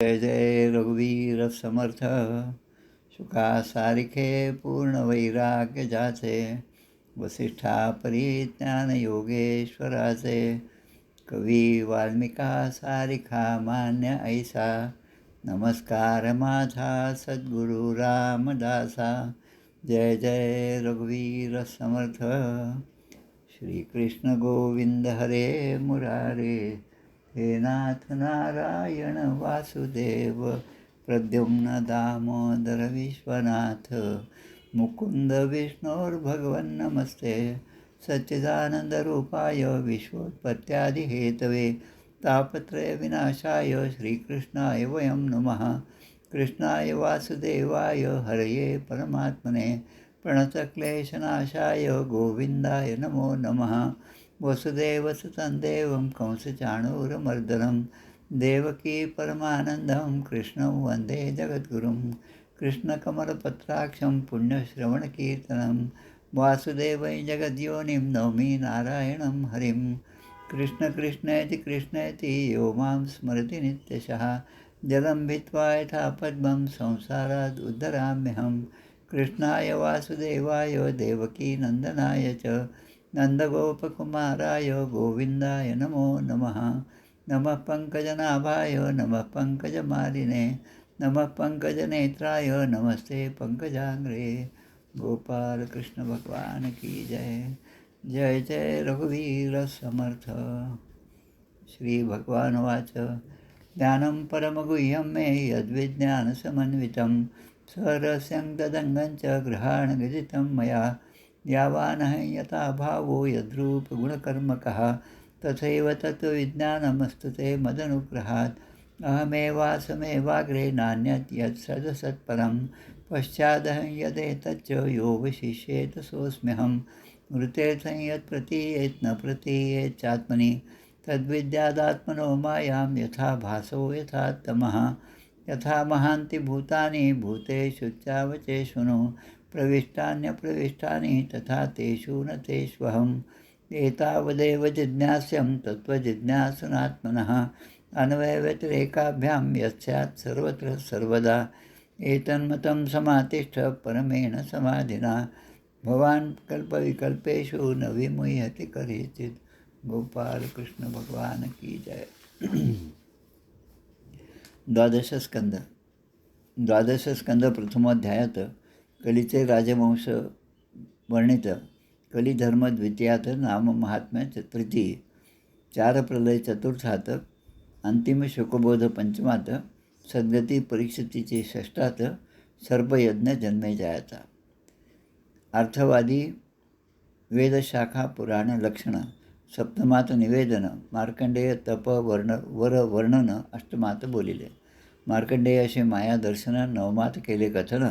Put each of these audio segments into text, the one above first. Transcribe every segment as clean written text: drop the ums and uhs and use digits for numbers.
जय जय रघुवीर समर्थ. शुका सारिखे पूर्ण वैराग्य जाचे, वसिष्ठा परिज्ञान योगेश्वराचे. कवी वाल्मिका सारिखा मान्य ऐसा, नमस्कार माझा सद्गुरु रामदासा. जय जय रघुवीर समर्थ. श्रीकृष्ण गोविंद हरे मुरारे, हे नाथ नारायण वासुदेव. प्रद्युम्न दामोदर विश्वनाथ, मुकुंद विष्णोर्भगवन् नमस्ते. सच्चिदानंदरूपाय विश्वोत्पत्त्यादिहेतवे, तापत्रय विनाशाय श्रीकृष्णाय वयं नमः. कृष्णाय वासुदेवाय हरये परमात्मने, प्रणतक्लेशनाशाय गोविंदाय नमो नमः. वसुदेवसुतं देवं कंसचाणूरमर्दनं, देवकी परमानन्दं कृष्णं वन्दे जगद्गुरुं. कृष्णकमलपत्राक्षं पुण्यश्रवणकीर्तनं, वासुदेवै जगद्योनिं नौमि नारायणं हरिं. कृष्ण कृष्णेति कृष्णेति यो मां स्मरति नित्यशः, जलं भित्त्वा यथा पद्मं संसारात् उद्धराम्यहं. कृष्णाय वासुदेवाय देवकी नन्दनाय च, नन्दगोपकुमाराय गोविन्दाय नमो नमः. नमः पङ्कजनाभाय नमः पङ्कजमालिने, नमः पङ्कजनेत्राय नमस्ते पङ्कजाङ्ग्रे. गोपाल कृष्ण भगवान की जय. जय जय रघुवीर समर्थ. श्री भगवानुवाच, ज्ञानं परमगुह्यं मे यद्विज्ञानसमन्वितं, स्वरस्यं तदङ्गं च गृहाणविदितं मया. यावानहं यथा भावो यद्रूपगुणकर्मकः, तथैव तत्त्वविज्ञानमस्तु ते मदनुग्रहात्. अहमेवासमेवाग्रे नान्यत् यत्सदसत्परं, पश्चादहं यदेतच्च यो वशिष्येत सोऽस्म्यहं. मृतेऽर्थं यत् प्रतीयेत् न प्रतीयेच्चात्मनि, तद्विद्यादात्मनो मायां यथा भासो यथा तमः. यथा महान्ति भूतानि भूतेषु चावचेषु नो, प्रविष्टान्यप्रविष्टानि तथा तेषु न तेष्वहम्. एतावदेव जिज्ञास्यं तत्त्वजिज्ञासुनात्मनः, अन्वयव्यतिरेकाभ्यां यस्यात् सर्वत्र सर्वदा. एतन्मतं समातिष्ठ परमेण समाधिना, भवान् कल्पविकल्पेषु न विमुह्यति कदाचित्. गोपाल कृष्ण भगवान की जय. द्वादशस्कंद प्रथमोध्यायात कलीचे राजवंश वर्णित, कलिधर्म द्वितीयात, नाम महात्म्य तृतीय, चार प्रलय चतुर्थात, अंतिम शोकबोध पंचमात, सद्गती परीक्षितीची षष्ठात, सर्पयज्ञ जन्मेजयाचा. अर्थवादी वेदशाखा पुराण लक्षण सप्तमात निवेदन, मार्कंडेय तप वर वर्णन अष्टमात बोलिले. मार्कंडेय असे माया दर्शन नवमात केले कथन,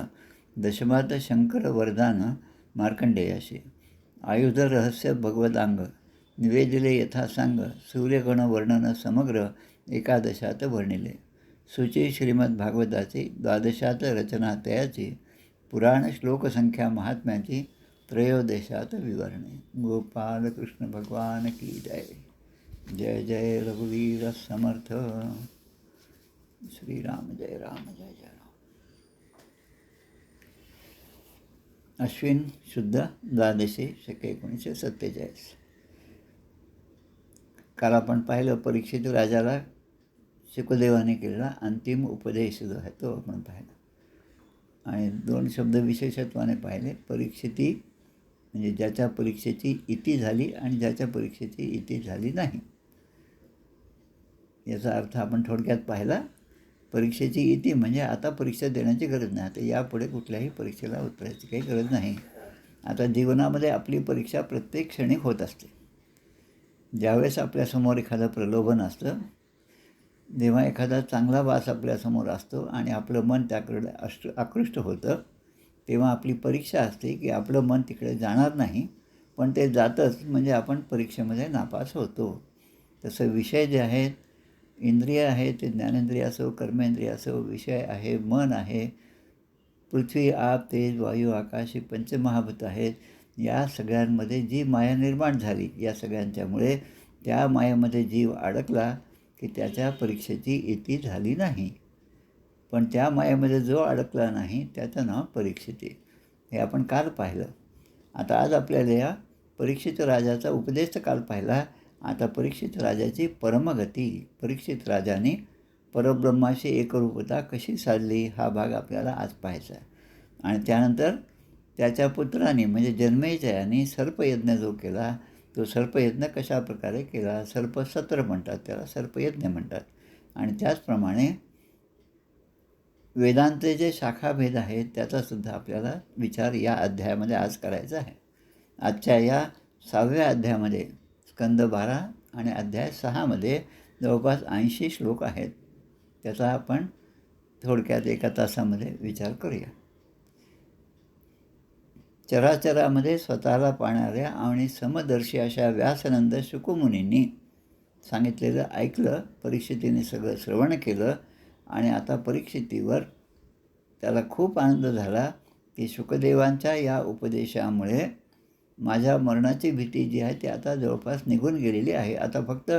दशमात शंकर वरदान मार्कंडेयाशी. आयुध रहस्य भगवदांग निवेदिले यथासांग, सूर्यगण वर्णन समग्र एकादशात वर्णिले. सूची श्रीमद्भागवताची, द्वादशात रचना तयाची, पुराण श्लोकसंख्या महात्म्याची, त्रयोदशात विवरणे. गोपाल कृष्ण भगवान की जय. जय जय रघुवीर समर्थ. श्रीराम जय राम जय जय राम. अश्विन शुद्ध द्वादशी शक 1947. काल आपण पाहिलं परीक्षित राजाला शुकदेवाने केलेला अंतिम उपदेश जो आहे तो आपण पाहिला. आणि दोन शब्द विशेषत्वाने पाहिले. परीक्षिती म्हणजे ज्याच्या परीक्षेची इती झाली आणि ज्याच्या परीक्षेची इती झाली नाही, याचा अर्थ आपण थोडक्यात पाहिला. परीक्षेची इती म्हणजे आता परीक्षा देण्याची गरज नाही, आता यापुढे कुठल्याही परीक्षेला उतरायची काही गरज नाही. आता जीवनामध्ये आपली परीक्षा प्रत्येक क्षणी होत असते. ज्यावेळेस आपल्यासमोर एखादं प्रलोभन असतं, जेव्हा एखादा चांगला वास आपल्यासमोर असतो आणि आपलं मन त्याकडे आकृष्ट होतं, तेव्हा आपली परीक्षा असते की आपलं मन तिकडे जाणार नाही, पण ते जातंच म्हणजे आपण परीक्षेमध्ये नापास होतो. तसं विषय जे आहेत, इंद्रिय आहे, ते ज्ञानेंद्रिय असो, कर्मेंद्रिय असो, विषय आहे, मन आहे, पृथ्वी आप तेज वायू आकाश ही पंचमहाभूत आहेत. या सगळ्यांमध्ये जी माया निर्माण झाली, या सगळ्यांच्यामुळे त्या मायेमध्ये जीव अडकला की त्याच्या परीक्षेची इती झाली नाही. पण त्या मायेमध्ये जो अडकला नाही त्याचं नाव परीक्षित आहे. हे आपण काल पाहिलं. आता आज आपल्याला या परीक्षित राजाचा उपदेश काल पाहिला. आता परीक्षित राजाची परमगती, परीक्षित राजाने परब्रह्माशी एकरूपता कशी साधली हा भाग आपल्याला आज पाहायचा आहे. आणि त्यानंतर त्याच्या पुत्राने म्हणजे जन्मेजयाने सर्पयज्ञ जो केला तो सर्पयज्ञ कशा प्रकारे केला, सर्पसत्र म्हणतात त्याला, सर्पयज्ञ म्हणतात. आणि त्याचप्रमाणे वेदांचे जे शाखाभेद आहेत त्याचासुद्धा आपल्याला विचार या अध्यायामध्ये आज करायचा आहे. आजच्या या 6व्या अध्यायामध्ये स्कंद 12 आणि अध्याय 6मध्ये जवळपास 80 श्लोक आहेत. त्याचा आपण थोडक्यात एका तासामध्ये विचार करूया. चराचरामध्ये स्वतःला पाहणाऱ्या आणि समदर्शी अशा व्यासनंद शुकमुनींनी सांगितलेलं ऐकलं. परीक्षितीने सगळं श्रवण केलं आणि आता परीक्षितीवर त्याला खूप आनंद झाला की शुकदेवांच्या या उपदेशामुळे माझ्या मरणाची भीती जी आहे ती आता जवळपास निघून गेलेली आहे. आता फक्त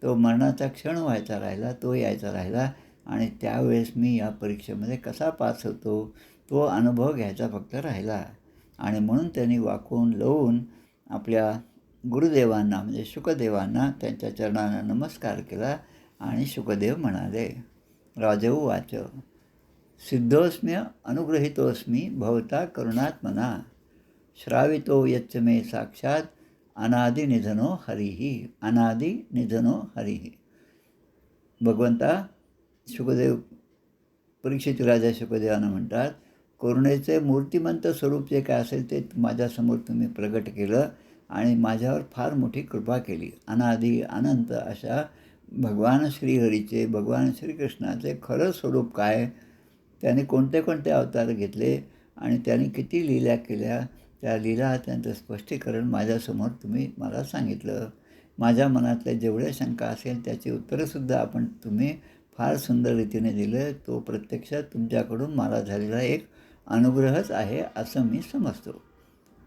तो मरणाचा क्षण व्हायचा राहिला, तो यायचा राहिला आणि त्यावेळेस मी या परीक्षेमध्ये कसा पास होतो तो अनुभव घ्यायचा फक्त राहिला. आणि म्हणून त्यांनी वाकून लवून आपल्या गुरुदेवांना म्हणजे शुकदेवांना त्यांच्या चरणांना नमस्कार केला. आणि शुकदेव म्हणाले, राजउवाच सिद्धोस्म्य अनुग्रहितोस्मी भवता करुणात्मना श्रावितो यच्च मे साक्षात अनादिनिधनो हरिही, अनादिनिधनो हरिही. भगवंता शुकदेव परीक्षित राजा शुकदेवांना म्हणतात, करुणेचे मूर्तिमंत स्वरूप जे काय असेल ते माझ्यासमोर तुम्ही प्रगट केलं आणि माझ्यावर फार मोठी कृपा केली. अनादी अनंत अशा भगवान श्रीहरीचे, भगवान श्रीकृष्णाचे खरं स्वरूप काय, त्याने कोणते कोणते अवतार घेतले आणि त्याने किती लीला केल्या, त्या लीला त्यांचं स्पष्टीकरण माझ्यासमोर तुम्ही मला सांगितलं. माझ्या मनातल्या जेवढ्या शंका असेल त्याची उत्तरंसुद्धा तुम्ही फार सुंदर रीतीने दिलं. तो प्रत्यक्षात तुमच्याकडून मला झालेला एक अनुग्रहच आहे असं मी समजतो.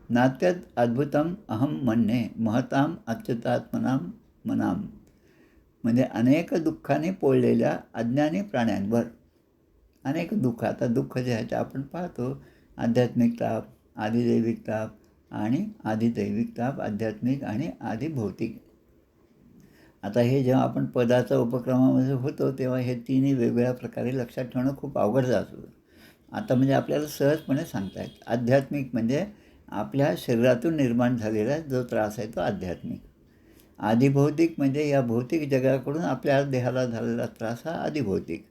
नात्यात अद्भुतम अहम म्हणणे महताम अच्युतात्मनाम मनाम. म्हणजे अनेक दुःखाने पोळलेल्या अज्ञानी प्राण्यांवर अनेक दुःख, आता दुःख जे आहे ते आपण पाहतो, आध्यात्मिक ताप, आदिदैविक ताप आणि आदिदैविक ताप, आध्यात्मिक आणि आदिभौतिक. आता हे जेव्हा आपण पदाचा उपक्रमामध्ये होतो तेव्हा हे तिन्ही वेगवेगळ्या प्रकारे लक्षात ठेवणं खूप अवघड जातं. आता म्हणजे आपल्याला सहजपणे सांगतायत. आध्यात्मिक म्हणजे आपल्या शरीरातून निर्माण झालेला जो त्रास आहे तो आध्यात्मिक. आदिभौतिक म्हणजे या भौतिक जगाकडून आपल्या देहाला झालेला त्रास हा आदिभौतिक.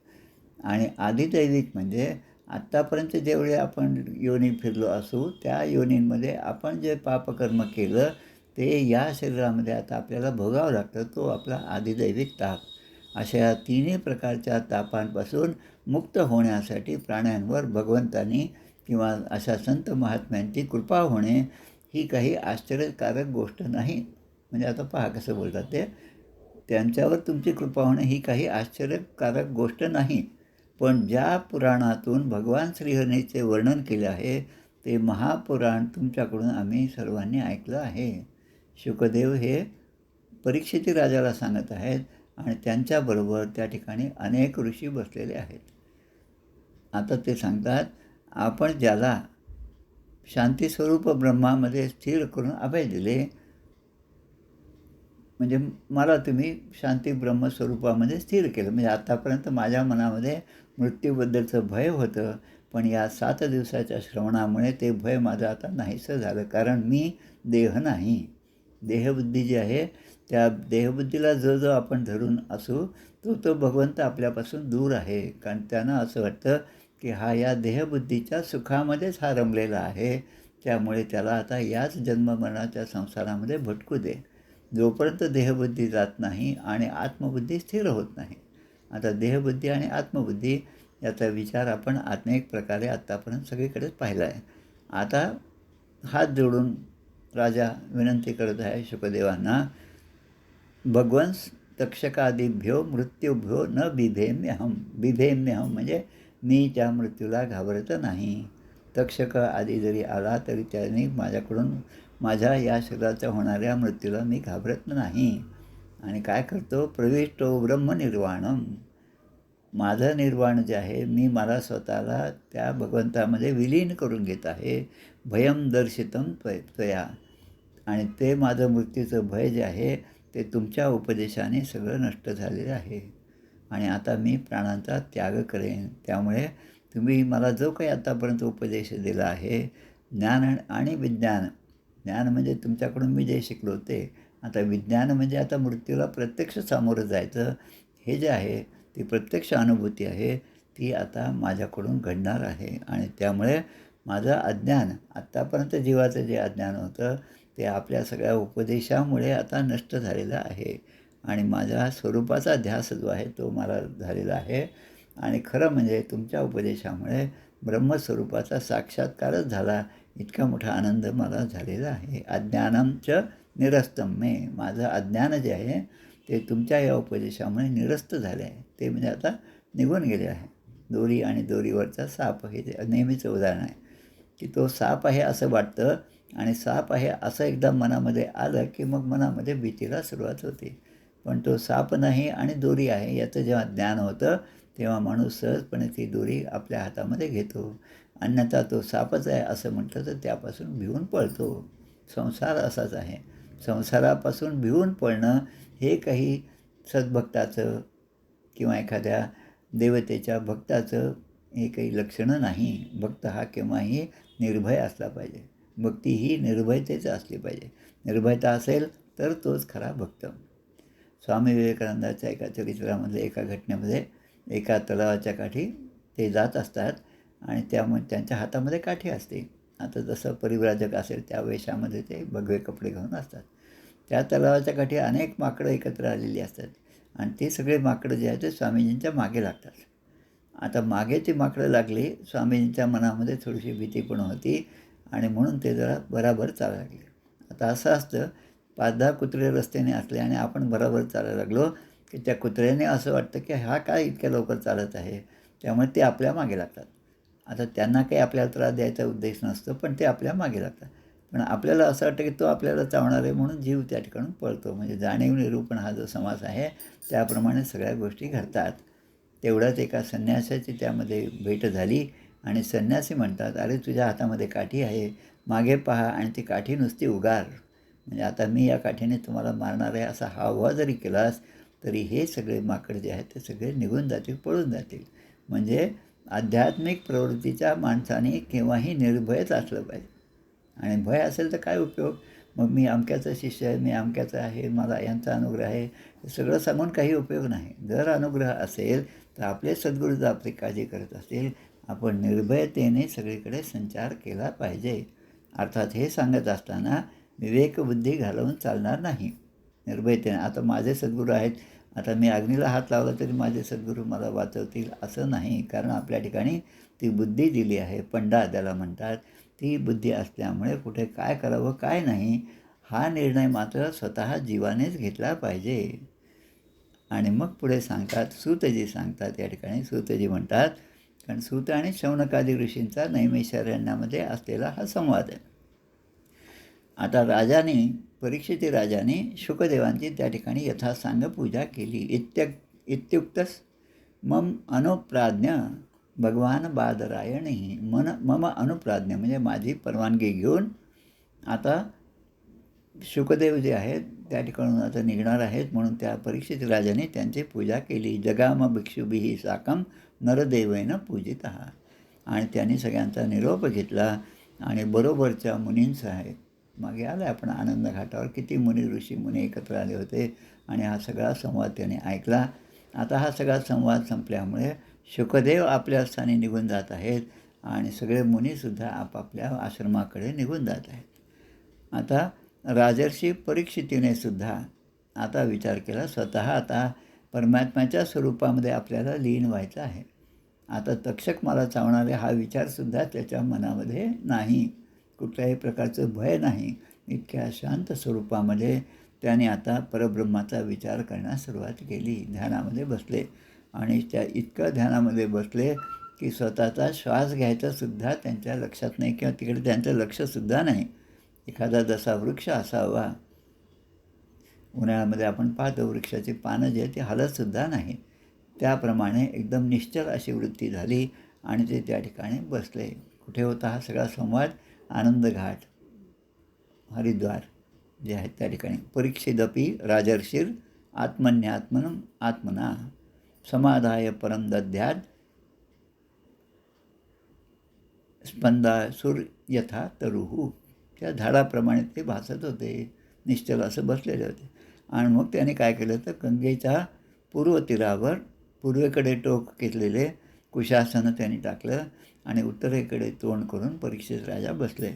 आणि आदिदैविक म्हणजे आत्तापर्यंत जेवढे आपण योनी फिरलो असू त्या योनींमध्ये आपण जे पापकर्म केलं ते या शरीरामध्ये आता आपल्याला भोगावं लागतं, तो आपला आदिदैविक ताप. अशा या तिन्ही प्रकारच्या तापांपासून मुक्त होण्यासाठी प्राण्यांवर भगवंतांनी किंवा अशा संत महात्म्यांची कृपा होणे ही काही आश्चर्यकारक गोष्ट नाही. म्हणजे आता पहा कसं बोलतात ते, त्यांच्यावर तुमची कृपा होणे ही काही आश्चर्यकारक गोष्ट नाही. पण ज्या पुराणातून भगवान श्रीहरीचे वर्णन केले आहे ते महापुराण तुमच्याकडून आम्ही सर्वांनी ऐकलं आहे. शुकदेव हे परीक्षिती राजाला सांगत आहेत आणि त्यांच्याबरोबर त्या ठिकाणी अनेक ऋषी बसलेले आहेत. आता ते सांगतात, आपण ज्याला शांतीस्वरूप ब्रह्मामध्ये स्थिर करून अभय दिले, म्हणजे मला तुम्ही शांती ब्रह्मस्वरूपामध्ये स्थिर केलं. म्हणजे आत्तापर्यंत माझ्या मनामध्ये मृत्यूबद्दलचं भय होतं, पण या 7 दिवसाच्या श्रवणामुळे ते भय माझं आता नाहीसं झालं. कारण मी देह नाही. देहबुद्धी जी आहे त्या देहबुद्धीला जो आपण धरून असू तो भगवंत आपल्यापासून दूर आहे. कारण त्यांना असं वाटतं की हा या देहबुद्धीच्या सुखामध्येच हा रमलेला आहे, त्यामुळे त्याला आता याच जन्ममरणाच्या संसारामध्ये भटकू दे. जोपर्यंत देहबुद्धी जात नाही आणि आत्मबुद्धी स्थिर होत नाही. आता देहबुद्धी आणि आत्मबुद्धी याचा विचार आपण अनेक प्रकारे आत्तापर्यंत सगळीकडेच पाहिला आहे. आता हात जोडून राजा विनंती करत आहे शुकदेवांना, भगवंस तक्षकादिभ्यो मृत्यूभ्यो न बिभेम्यहम. बिभेम्यहम म्हणजे मी त्या मृत्यूला घाबरत नाही. तक्षक आदी जरी आला तरी त्याने माझ्याकडून माझ्या या शरीराच्या होणाऱ्या मृत्यूला मी घाबरत नाही. आणि काय करतो, प्रविष्टो ब्रह्मनिर्वाणम. माझं निर्वाण जे आहे, मी मला स्वतःला त्या भगवंतामध्ये विलीन करून घेत आहे. भयम दर्शितम त्वया. आणि ते माझं मृत्यूचं भय जे आहे ते तुमच्या उपदेशाने सगळं नष्ट झालेलं आहे. आणि आता मी प्राणांचा त्याग करेन. त्यामुळे तुम्ही मला जो काही आत्तापर्यंत उपदेश दिला आहे, ज्ञान आणि विज्ञान. ज्ञान म्हणजे तुमच्याकडून मी जे शिकलो ते. आता विज्ञान म्हणजे आता मृत्यूला प्रत्यक्ष सामोरं जायचं. हे जे आहे ती प्रत्यक्ष अनुभूती आहे, ती आता माझ्याकडून घडणार आहे. आणि त्यामुळे माझं अज्ञान, आत्तापर्यंत जीवाचं जे अज्ञान होतं ते आपल्या सगळ्या उपदेशामुळे आता नष्ट झालेलं आहे. आणि माझ्या स्वरूपाचा ध्यास जो आहे तो मला झालेला आहे. आणि खरं म्हणजे तुमच्या उपदेशामुळे ब्रह्मस्वरूपाचा साक्षात्कारच झाला. इतका मोठा आनंद मला झालेला आहे. अज्ञानंच निरस्तम मे. माझं अज्ञान जे आहे ते तुमच्या या उपदेशामुळे निरस्त झाले आहे. ते म्हणजे आता निघून गेले आहे. दोरी आणि दोरीवरचा साप हे जे नेहमीचं उदाहरण आहे, की तो साप आहे असं वाटतं आणि साप आहे असं एकदा मनामध्ये आलं की मग मनामध्ये भीतीला सुरुवात होते. पण तो साप नाही आणि दोरी आहे याचं जेव्हा ज्ञान होतं तेव्हा माणूस सहजपणे ती दोरी आपल्या हातामध्ये घेतो. अन्यथा तो सापच आहे असं म्हटलं तर त्यापासून भिवून पळतो. संसार असाच आहे. संसारापासून भिवून पळणं हे काही सद्भक्ताचं किंवा एखाद्या देवतेच्या भक्ताचं हे काही लक्षणं नाही. भक्त हा केव्हाही निर्भय असला पाहिजे. भक्ती ही निर्भयतेच असली पाहिजे. निर्भयता असेल तर तोच खरा भक्त. स्वामी विवेकानंदाच्या एका चरित्रामध्ये एका घटनेमध्ये एका तलावाच्या काठी ते जात असतात आणि त्यामुळे त्यांच्या हातामध्ये काठी असते. आता जसं परिव्राजक असेल त्या वेशामध्ये ते भगवे कपडे घालून असतात. त्या तलावाच्या काठी अनेक माकडं एकत्र आलेली असतात आणि ते सगळे माकडं जे आहेत ते स्वामीजींच्या मागे लागतात. आता मागे ती माकडं लागली, स्वामीजींच्या मनामध्ये थोडीशी भीती पण होती आणि म्हणून ते जरा बराबर चालायला लागले. आता असं असतं, 5-10 कुत्रे रस्त्याने असले आणि आपण बरोबर चालायला लागलो की त्या कुत्र्याने असं वाटतं की हा काय इतक्या लवकर चालत आहे, त्यामुळे ते आपल्या मागे लागतात. आता त्यांना काही आपल्याला त्रास द्यायचा उद्देश नसतो, पण ते आपल्या मागे लागतात. पण आपल्याला असं वाटतं की तो आपल्याला चावणार आहे म्हणून जीव त्या ठिकाणून पळतो. म्हणजे जाणीव निरूपण हा जो समास आहे त्याप्रमाणे सगळ्या गोष्टी घडतात. तेवढ्याच एका संन्यासाची त्यामध्ये भेट झाली आणि संन्यासी म्हणतात, अरे तुझ्या हातामध्ये काठी आहे, मागे पहा आणि ती काठी नुसती उगार. म्हणजे आता मी या काठीने तुम्हाला मारणार आहे असा हावभाव जरी केलास तरी हे सगळे माकड जे आहेत ते सगळे निघून जातील, पळून जातील. म्हणजे आध्यात्मिक प्रवृत्तीच्या माणसाने केव्हाही निर्भयच असलं पाहिजे. आणि भय असेल तर काय उपयोग? मग मी अमक्याचा शिष्य आहे, मी अमक्याचा आहे, मला यांचा अनुग्रह आहे, हे सगळं सांगून काही उपयोग नाही. जर अनुग्रह असेल तर आपले सद्गुरू जर आपली काळजी करत असतील, आपण निर्भयतेने सगळीकडे संचार केला पाहिजे. अर्थात हे सांगत असताना विवेकबुद्धी घालवून चालणार नाही. निर्भयतेने आता माझे सद्गुरू आहेत, आता मी अग्नीला हात लावला तरी माझे सद्गुरू मला वाचवतील असं नाही. कारण आपल्या ठिकाणी ती बुद्धी दिली आहे, पंडा त्याला म्हणतात. ती बुद्धी असल्यामुळे कुठे काय करावं काय नाही हा निर्णय मात्र स्वतः जीवानेच घेतला पाहिजे. आणि मग पुढे सांगतात, सूतजी सांगतात या ठिकाणी. सूतजी म्हणतात, कारण सूत आणि शौनकादी ऋषींचा नैमिषारण्यामध्ये असलेला हा संवाद आहे. आता राजाने, परीक्षित राजाने शुकदेवांची त्या ठिकाणी यथासांग पूजा केली. इत्युक्तस मम अनुप्राज्ञ भगवान बादरायणी. मम अनुप्राज्ञ म्हणजे माझी परवानगी घेऊन आता शुकदेव जे आहेत त्या ठिकाणून आता निघणार आहेत म्हणून त्या परीक्षित राजाने त्यांची पूजा केली. जगाम भिक्षुभिः साकं नरदेवेन पूजितः. आणि त्यांनी सगळ्यांचा निरोप घेतला आणि बरोबरच्या मुनींसह मागे आलं आपण आनंद घाटावर किती मुनी ऋषी मुनी एकत्र आले होते आणि हा सगळा संवाद त्याने ऐकला. आता हा सगळा संवाद संपल्यामुळे शुकदेव आपल्या स्थानी निघून जात आहेत आणि सगळे मुनीसुद्धा आपापल्या आश्रमाकडे निघून जात आहेत. आता राजर्षी परीक्षितीने सुद्धा आता विचार केला, स्वतः आता परमात्म्याच्या स्वरूपामध्ये आपल्याला लीन व्हायचं आहे. आता तक्षक मला चावणारे हा विचारसुद्धा त्याच्या मनामध्ये नाही. कुठल्याही प्रकारचं भय नाही. इतक्या शांत स्वरूपामध्ये त्याने आता परब्रह्माचा विचार करण्यास सुरुवात केली. ध्यानामध्ये बसले आणि त्या इतकं ध्यानामध्ये बसले की स्वतःचा श्वास घ्यायचासुद्धा त्यांच्या लक्षात नाही किंवा तिकडे त्यांचं लक्षसुद्धा नाही. एखादा जसा वृक्ष असावा, उन्हाळ्यामध्ये आपण पाहतो वृक्षाची पानं जी आहेत ती हलतसुद्धा नाही. त्याप्रमाणे एकदम निश्चल अशी वृत्ती झाली आणि ते त्या ठिकाणी बसले. कुठे होता हा सगळा संवाद? आनंद घाट, हरिद्वार जे आहेत त्या ठिकाणी. परीक्षिदपि राजर्षिर आत्मन्यात्मनं आत्मना समाधाय परम दद्याद स्पंदासुर यथा तरुः. त्या झाडाप्रमाणे ते भासत होते, निश्चल असं बसलेले होते. आणि मग त्याने काय केलं तर गंगेच्या पूर्व तीरावर पूर्वेकडे टोक घेतलेले कुशासन त्यांनी टाकलं आणि उत्तरेकडे तोंड करून परीक्षित राजा बसले.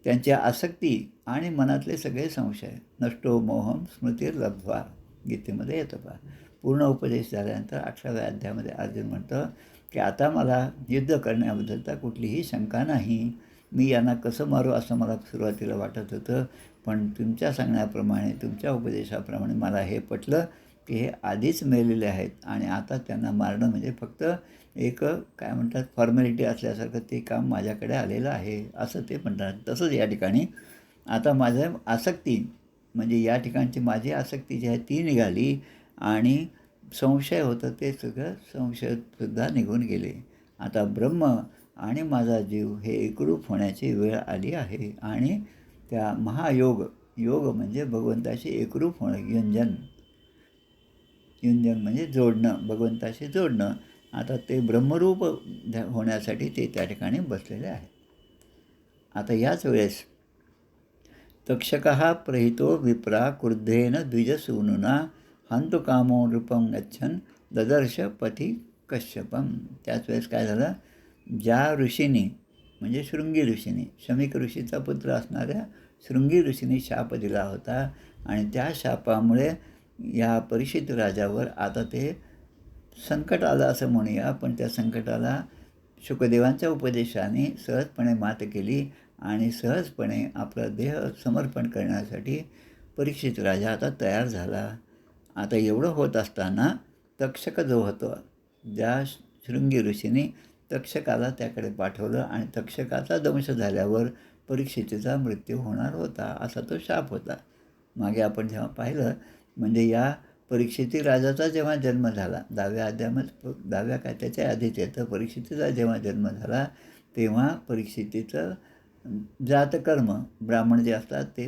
त्यांच्या आसक्ती आणि मनातले सगळे संशय नष्टो मोहम स्मृतीर लब्ध्वा गीतेमध्ये येतं पहा. पूर्ण उपदेश झाल्यानंतर 18व्या अध्यायामध्ये अर्जुन म्हणतं की आता मला युद्ध करण्याबद्दलचा कुठलीही शंका नाही. मी यांना कसं मारू असं मला सुरुवातीला वाटत होतं, पण तुमच्या सांगण्याप्रमाणे, तुमच्या उपदेशाप्रमाणे मला हे पटलं की हे आधीच मेलेले आहेत आणि आता त्यांना मारणं म्हणजे फक्त एक काय म्हणतात फॉर्मॅलिटी असल्यासारखं ते काम माझ्याकडे आलेलं आहे असं ते म्हणतात. तसंच या ठिकाणी आता माझं आसक्ती म्हणजे या ठिकाणची माझी आसक्ती जी आहे ती निघाली आणि संशय होतं ते सगळं संशयसुद्धा निघून गेले. आता ब्रह्म आणि माझा जीव हे एकरूप होण्याची वेळ आली आहे आणि त्या महायोग, योग म्हणजे भगवंताशी एकरूप होणं, युंजन म्हणजे जोडणं, भगवंताशी जोडणं. आता ते ब्रह्मरूप होण्यासाठी ते त्या ठिकाणी बसलेले आहे. आता याच वेळेस तक्षकः प्रहितो विप्रा क्रुद्धेन द्विजसूनुना हंतु कामो नृपं गच्छन् ददर्श पथि कश्यपम. त्याच वेळेस काय झालं, ज्या ऋषींनी म्हणजे शृंगी ऋषींनी, शमीक ऋषीचा पुत्र असणाऱ्या शृंगी ऋषींनी शाप दिला होता आणि त्या शापामुळे या परीक्षित राजावर आता ते संकट आलं असं म्हणूया. पण त्या संकटाला शुकदेवांच्या उपदेशाने सहजपणे मात केली आणि सहजपणे आपला देह समर्पण करण्यासाठी परीक्षित राजा आता तयार झाला. आता एवढं होत असताना तक्षक जो होतो, ज्या शृंगी ऋषींनी तक्षकाला त्याकडे पाठवलं आणि तक्षकाचा दंश झाल्यावर परीक्षितीचा मृत्यू होणार होता असा तो शाप होता. मागे आपण जेव्हा पाहिलं म्हणजे या परीक्षिती राजाचा जेव्हा जन्म झाला, 10व्या अध्यायामध्ये 10व्या काय त्याच्या आधीच येतं, परीक्षितीचा जेव्हा जन्म झाला तेव्हा परीक्षितीचं जातकर्म, ब्राह्मण जे असतात ते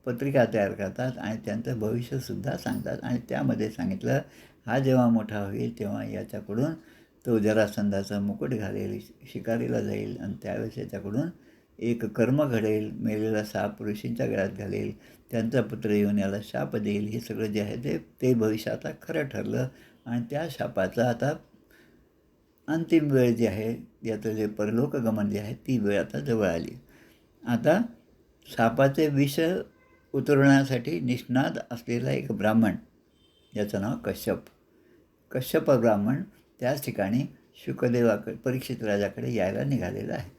पत्रिका तयार करतात आणि त्यांचं भविष्यसुद्धा सांगतात आणि त्यामध्ये सांगितलं हा जेव्हा मोठा होईल तेव्हा याच्याकडून तो जरासंधाचा मुकुट घालेल, शिकारीला जाईल आणि त्यावेळेस याच्याकडून एक कर्म घडेल, मेलेला साप ऋषींच्या गळ्यात घालेल, त्यांचा पुत्र येऊन याला शाप देईल. हे सगळं जे आहे ते भविष्य आता खरं ठरलं आणि त्या शापाचा आता अंतिम वेळ जी आहे, याचं जे परलोकगमन जे आहे ती वेळ आता जवळ आली. आता सापाचे विष उतरवण्यासाठी निष्णात असलेला एक ब्राह्मण, याचं नाव कश्यप ब्राह्मण त्याच ठिकाणी शुकदेवाकडे परीक्षित राजाकडे यायला निघालेला आहे.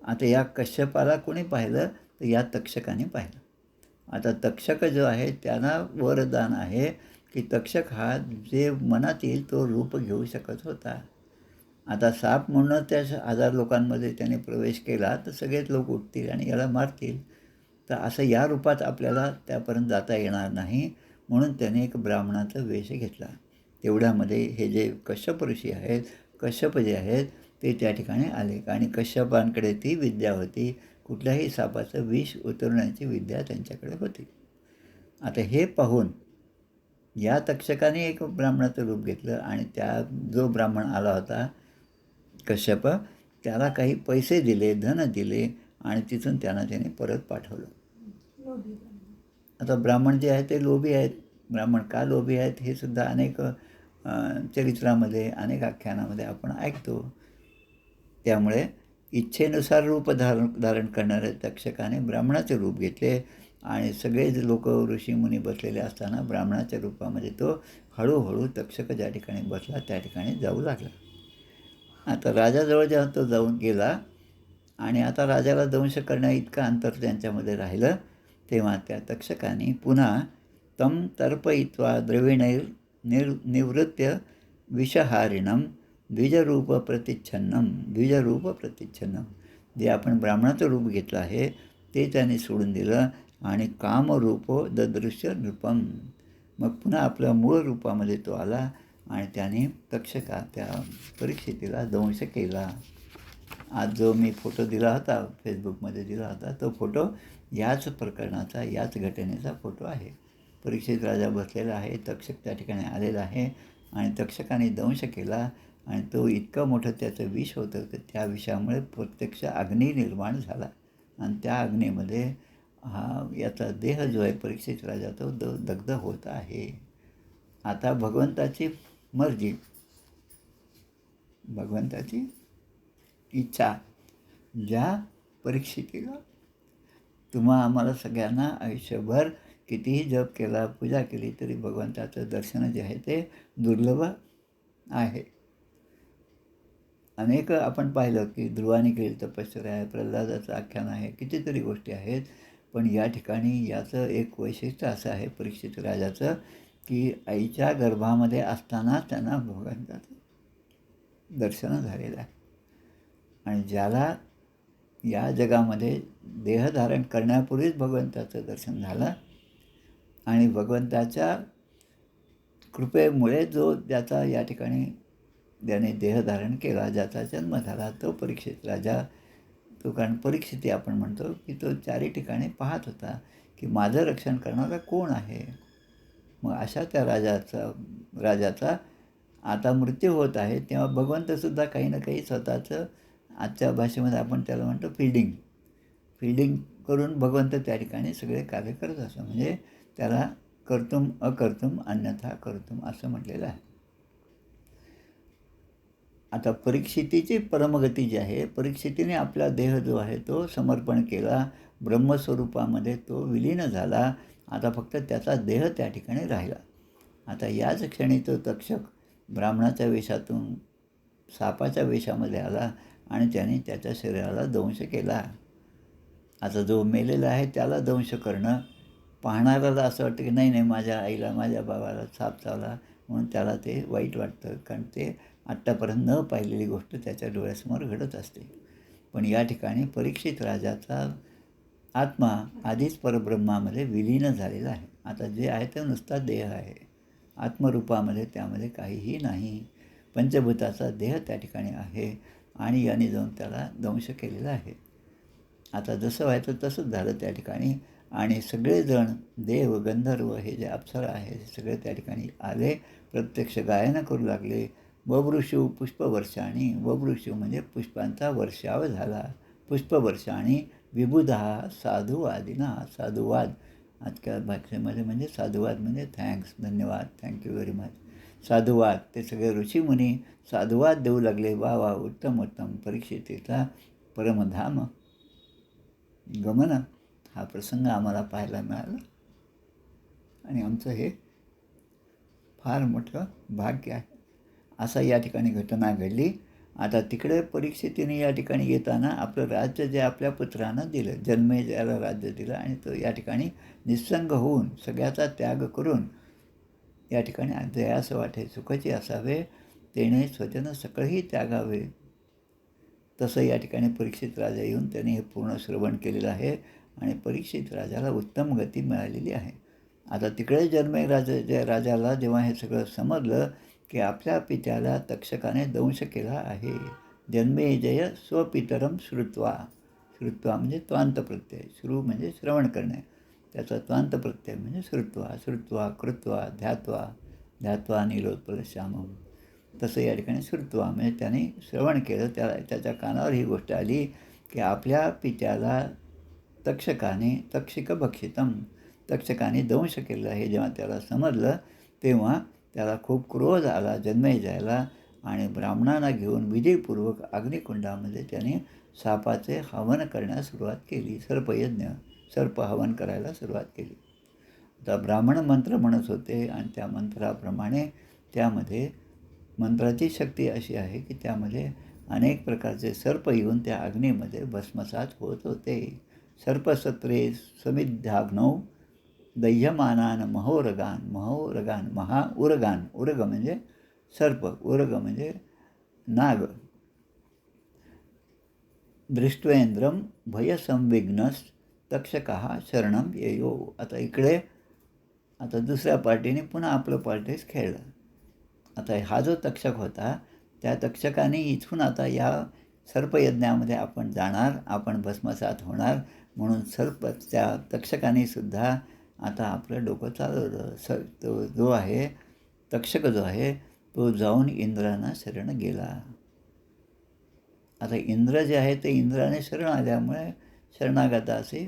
आता या कश्यपाला कोणी पाहिलं तर या तक्षकाने पाहिलं. आता तक्षक जो आहे त्यांना वरदान आहे की तक्षक हा जे मनात येईल तो रूप घेऊ शकत होता. आता साप म्हणून त्या 1000 लोकांमध्ये त्याने प्रवेश केला तर सगळेच लोक उठतील आणि याला मारतील. तर असं या रूपात आपल्याला त्यापर्यंत जाता येणार नाही, म्हणून त्याने एक ब्राह्मणाचा वेश घेतला. तेवढ्यामध्ये हे जे कश्यप ऋषी आहेत, कश्यप जे आहेत ते त्या ठिकाणी आले आणि कश्यपांकडे ती विद्या होती, कुठल्याही सापाचं विष उतरवण्याची विद्या त्यांच्याकडे होती. आता हे पाहून या तक्षकाने एक ब्राह्मणाचं रूप घेतलं आणि त्या जो ब्राह्मण आला होता कश्यप त्याला काही पैसे दिले, धन दिले आणि तिथून त्याने परत पाठवलं. आता ब्राह्मण जे आहे ते लोभी आहेत. ब्राह्मण का लोभी आहेत हे सुद्धा अनेक चरित्रामध्ये, अनेक आख्यानामध्ये आपण ऐकतो. त्यामुळे इच्छेनुसार रूप धारण करणाऱ्या तक्षकाने ब्राह्मणाचे रूप घेतले आणि सगळेच लोक ऋषीमुनी बसलेले असताना ब्राह्मणाच्या रूपामध्ये तो हळूहळू तक्षक ज्या ठिकाणी बसला त्या ठिकाणी जाऊ लागला. आता राजाजवळ जेव्हा तो जाऊन गेला आणि आता राजाला दंश करण्या इतकं अंतर त्यांच्यामध्ये राहिलं तेव्हा त्या तक्षकाने पुन्हा तम तर्पयित्वा द्रविणैर निवृत्य विषहारिणम द्विजरूप प्रतिच्छन्नम. जे आपण ब्राह्मणाचं रूप घेतलं आहे ते त्याने सोडून दिलं आणि कामरूपो ददृश्य नृपम. मग पुन्हा आपल्या मूळ रूपामध्ये तो आला आणि त्याने तक्षका त्या परीक्षितीला दंश केला. आज जो मी फोटो दिला होता, फेसबुकमध्ये दिला होता, तो फोटो याच प्रकरणाचा, याच घटनेचा फोटो आहे. परीक्षित राजा बसलेला आहे, तक्षक त्या ठिकाणी आलेला आहे आणि तक्षकाने दंश केला आणि तो इतकं मोठं त्याचं विष होतं की त्या विषामुळे प्रत्यक्ष अग्नी निर्माण झाला आणि त्या अग्नीमध्ये याचा देह जो आहे परीक्षित राजा तो दग्ध होत आहे. आता भगवंताची मर्जी, भगवंताची इच्छा, ज्या परीक्षितीला आम्हाला सगळ्यांना आयुष्यभर कितीही जप केला, पूजा केली तरी भगवंताचं दर्शन जे आहे ते दुर्लभ आहे. अनेक आपण पाहिलं की ध्रुवाने केली तपश्चर्या आहे, प्रल्हादाचं आख्यान आहे, कितीतरी गोष्टी आहेत. पण या ठिकाणी याचं एक वैशिष्ट्य असं आहे परीक्षित राजाचं की आईच्या गर्भामध्ये असताना त्यांना भगवंताचं दर्शन झालेलं आहे. आणि ज्याला या जगामध्ये देहधारण करण्यापूर्वीच भगवंताचं दर्शन झालं आणि भगवंताच्या कृपेमुळे जो ज्याचा या ठिकाणी ज्याने देहधारण केला, ज्याचा जन्म झाला, तो परीक्षित राजा. तो कारण परीक्षिती आपण म्हणतो की तो चारी ठिकाणी पाहत होता की माझं रक्षण करणारा कोण आहे. मग अशा त्या राजाचा आता मृत्यू होत आहे, तेव्हा भगवंतसुद्धा काही ना काही स्वतःचं, आजच्या भाषेमध्ये आपण त्याला म्हणतो फिल्डिंग करून भगवंत त्या ठिकाणी सगळे कार्य करत असतो. म्हणजे त्याला कर्तुम अकर्तुम अन्यथा कर्तुम असं म्हटलेलं आहे. आता परीक्षितीची परमगती जी आहे, परीक्षितीने आपला देह जो आहे तो समर्पण केला, ब्रह्मस्वरूपामध्ये तो विलीन झाला. आता फक्त त्याचा देह त्या ठिकाणी राहिला. आता याच क्षणी तो तक्षक ब्राह्मणाच्या वेशातून सापाच्या वेशामध्ये आला आणि त्याने त्याच्या शरीराला दंश केला. आता जो मेलेला आहे त्याला दंश करणं, पाहणाऱ्याला असं वाटतं की नाही माझ्या आईला, माझ्या बाबाला साप चावला म्हणून त्याला ते वाईट वाटतं, कारण ते आत्तापर्यंत न पाहिलेली गोष्ट त्याच्या डोळ्यासमोर घडत असते. पण या ठिकाणी परीक्षित राजाचा आत्मा आधीच परब्रह्मामध्ये विलीन झालेला आहे. आता जे आहे ते नुसता देह आहे, आत्मरूपामध्ये त्यामध्ये काहीही नाही. पंचभूताचा देह त्या ठिकाणी आहे आणि याने जाऊन त्याला दंश केलेला आहे. आता जसं व्हायचं तसंच झालं त्या ठिकाणी. आणि सगळेजण देव, गंधर्व, हे जे अप्सरा आहे सगळे त्या ठिकाणी आले, प्रत्यक्ष गायन करू लागले. बभ्रुषु पुष्पवर्षाणी, बभ्रुषु म्हणजे पुष्पांचा वर्षाव झाला. पुष्पवर्षाणी विबुधा साधुवादिना, साधुवाद आजच्या भाषेमध्ये म्हणजे साधुवाद म्हणजे थँक्स, धन्यवाद, थँक्यू व्हेरी मच. साधुवाद, ते सगळे ऋषीमुनी साधुवाद देऊ लागले. वा वा, उत्तम उत्तम, परीक्षितीचा परमधाम गमन हा प्रसंग आम्हाला पाहायला मिळाला आणि आमचं हे फार मोठं भाग्य आहे. असं या ठिकाणी घटना घडली. आता तिकडे परीक्षितीने या ठिकाणी येताना आपलं राज्य जे आपल्या पुत्रानं दिलं, जन्मेजयाला राज्य दिलं आणि तो या ठिकाणी निस्संग होऊन सगळ्याचा त्याग करून या ठिकाणी जयास वाटे सुखाची असावे, तेणे स्वजन सकळही त्यागावे. तसं या ठिकाणी परीक्षित राजा येऊन त्यांनी हे पूर्ण श्रवण केलेलं आहे आणि परीक्षित राजाला उत्तम गती मिळालेली आहे. आता तिकडे राजाला जेव्हा हे सगळं समजलं की आपल्या पित्याला तक्षकाने दंश केला आहे, जन्मेजय स्वपितरम श्रुत्वा, श्रुत्वा म्हणजे त्वांत प्रत्यय, श्रु म्हणजे श्रवण करणे, त्याचा त्वांत प्रत्यय म्हणजे श्रुत्वा, श्रुत्वा कृत्वा ध्यात्वा, ध्यात्वा नीलोत्पलश्यामम. तसं या ठिकाणी श्रुत्वा म्हणजे त्याने श्रवण केलं, त्याच्या कानावर ही गोष्ट आली की आपल्या पित्याला तक्षिक भक्षितम, तक्षकाने दंश केलं आहे. जेव्हा त्याला समजलं तेव्हा त्याला खूप क्रोध आला जन्मेजयाला आणि ब्राह्मणांना घेऊन विधीपूर्वक अग्निकुंडामध्ये त्याने सापाचे हवन करण्यास सुरुवात केली. सर्पयज्ञ, सर्प हवन करायला सुरुवात केली. आता ब्राह्मण मंत्र म्हणत होते आणि त्या मंत्राप्रमाणे त्यामध्ये मंत्राची शक्ती अशी आहे की त्यामध्ये अनेक प्रकारचे सर्प येऊन त्या अग्नीमध्ये भस्मसात होत होते. सर्पसत्रे समिध्याग्नौ दह्यमानान महोरगान, उरगान, उरग म्हणजे सर्प, उरग म्हणजे नाग. दृष्ट्वेंद्रम भयसंविघ्नस तक्षकः शरणम येयो. आता इकडे दुसऱ्या पार्टीने पुन्हा आपलं पॉलिटिक्स खेळलं. आता हा जो तक्षक होता, त्या तक्षकाने इथून आता या सर्पयज्ञामध्ये आपण जाणार, आपण भस्मसात होणार म्हणून त्या तक्षकाने सुद्धा आता आपलं डोकं चालवलं. तो जो आहे तक्षक जो आहे तो जाऊन इंद्रांना शरण गेला. आता इंद्र जे आहे ते इंद्राने शरण आल्यामुळे शरणागताचे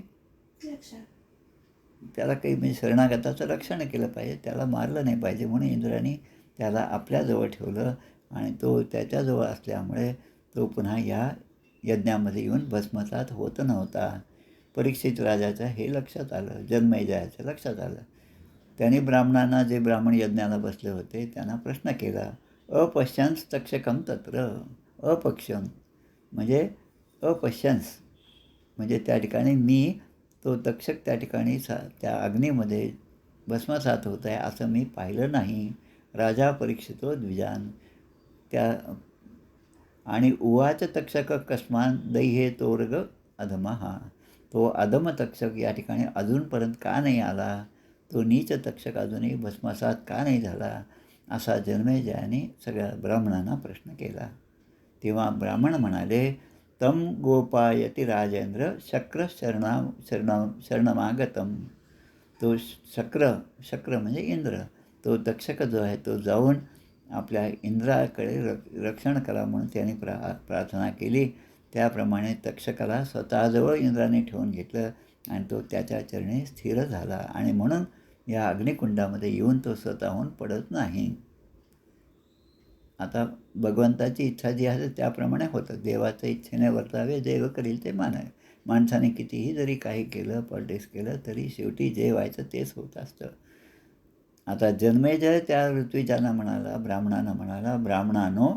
त्याला काही म्हणजे शरणागताचं रक्षण केलं पाहिजे, त्याला मारलं नाही पाहिजे म्हणून इंद्राने त्याला आपल्याजवळ ठेवलं आणि तो त्याच्याजवळ असल्यामुळे तो पुन्हा या यज्ञामध्ये येऊन भस्मसात होत नव्हता. परीक्षित राजाचं हे लक्षात आलं, जन्मेजयाचं लक्षात आलं. त्याने ब्राह्मणांना, जे ब्राह्मण यज्ञाला बसले होते त्यांना प्रश्न केला, अपश्यंस तक्षकम तत्र. अपक्ष्यम म्हणजे अपश्यंस म्हणजे त्या ठिकाणी मी तो तक्षक त्या ठिकाणी त्या अग्नीमध्ये भस्मसात होत आहे असं मी पाहिलं नाही. राजा परीक्षितो द्विजान त्या आणि उवाच तक्षक कस्मान दैहे तोर्ग अधमहा. तो अधम तक्षक या ठिकाणी अजूनपर्यंत का नाही आला, तो नीच तक्षक अजूनही भस्मसात का नाही झाला, असा जन्मेजयाने सगळ्या ब्राह्मणांना प्रश्न केला. तेव्हा ब्राह्मण म्हणाले, तम गोपायती राजेंद्र शक्र शरणमागतम. तो शक्र म्हणजे इंद्र, तो तक्षक जो आहे तो जाऊन आपल्या इंद्राकडे रक्षण करा म्हणून त्याने प्रार्थना केली. त्याप्रमाणे तक्षकाला स्वतःजवळ इंद्राने ठेवून घेतलं आणि तो त्याच्या चरणी स्थिर झाला आणि म्हणून या अग्निकुंडामध्ये येऊन तो स्वतःहून पडत नाही. आता भगवंताची इच्छा जी आहे त्याप्रमाणे होतं. देवाच्या इच्छेने वर्तावे, देव करील ते मानावे. माणसाने कितीही जरी काही केलं, पॉलिटिक्स केलं तरी शेवटी जे व्हायचं तेच होत असतं. आता जन्मेजय त्या ऋत्विजांना म्हणाला, ब्राह्मणांना म्हणाला, ब्राह्मणानो,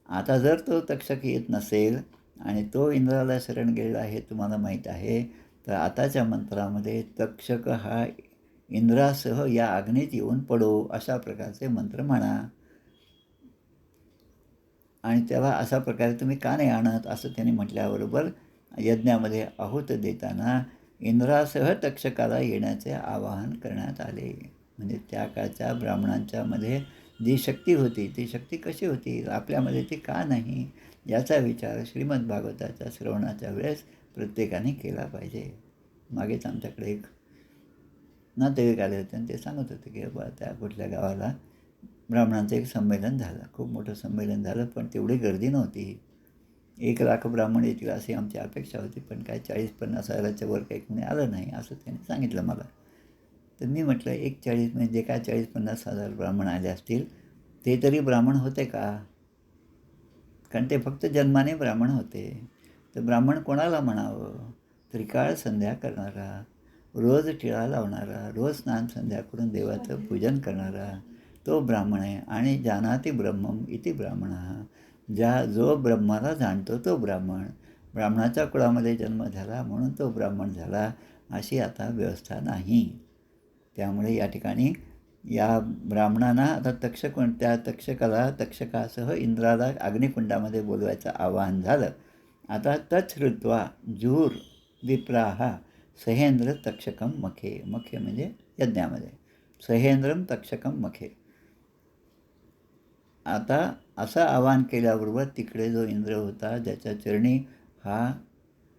आता जर तो तक्षक येत नसेल आणि तो इंद्राला शरण गेलेला हे तुम्हाला माहीत आहे, तर आताच्या मंत्रामध्ये तक्षक हा इंद्रासह या अग्नीत येऊन पडो अशा प्रकारचे मंत्र म्हणा. आणि तेव्हा अशा प्रकारे तुम्ही का नाही आणत असं त्यांनी म्हटल्याबरोबर यज्ञामध्ये आहुत देताना इंद्रासह तक्षकाला येण्याचे आवाहन करण्यात आले. म्हणजे त्या काळच्या ब्राह्मणांच्यामध्ये जी शक्ती होती ती शक्ती कशी होती, आपल्यामध्ये ती का नाही, याचा विचार श्रीमद भागवताच्या श्रवणाच्या वेळेस प्रत्येकाने केला पाहिजे. मागेच आमच्याकडे एक नातेवाईक आले होते आणि ते सांगत होते की बाबा त्या कुठल्या गावाला ब्राह्मणांचं एक संमेलन झालं, खूप मोठं संमेलन झालं, पण तेवढी गर्दी नव्हती. 1,00,000 ब्राह्मण येतील अशी आमची अपेक्षा होती, पण काय 40-50,000च्या वर काही कोणी आलं नाही असं त्यांनी सांगितलं मला. तर मी म्हटलं 40 म्हणजे काय 40-50,000 ब्राह्मण आले असतील, ते तरी ब्राह्मण होते का? कारण ते फक्त जन्माने ब्राह्मण होते. तर ब्राह्मण कोणाला म्हणावं? त्रिकाळ संध्या करणारा, रोज टिळा लावणारा, रोज स्नान संध्या करून देवाचं पूजन करणारा तो ब्राह्मण आहे. आणि जानाति ब्रह्मम इति ब्राह्मण, जो ब्रह्माला जाणतो तो ब्राह्मण. ब्राह्मणाच्या कुळामध्ये जन्म झाला म्हणून तो ब्राह्मण झाला अशी आता व्यवस्था नाही. त्यामुळे या ठिकाणी या ब्राह्मणांना आता त्या तक्षकासह इंद्राला अग्निकुंडामध्ये बोलवायचं आवाहन झालं. आता तच्छ्रुत्वा जुहुर विप्राहा सहेंद्र तक्षकम मखे. मखे म्हणजे यज्ञामध्ये, सहेंद्रम तक्षकम मखे. आता असं आवाहन केल्याबरोबर तिकडे जो इंद्र होता, ज्याच्या चरणी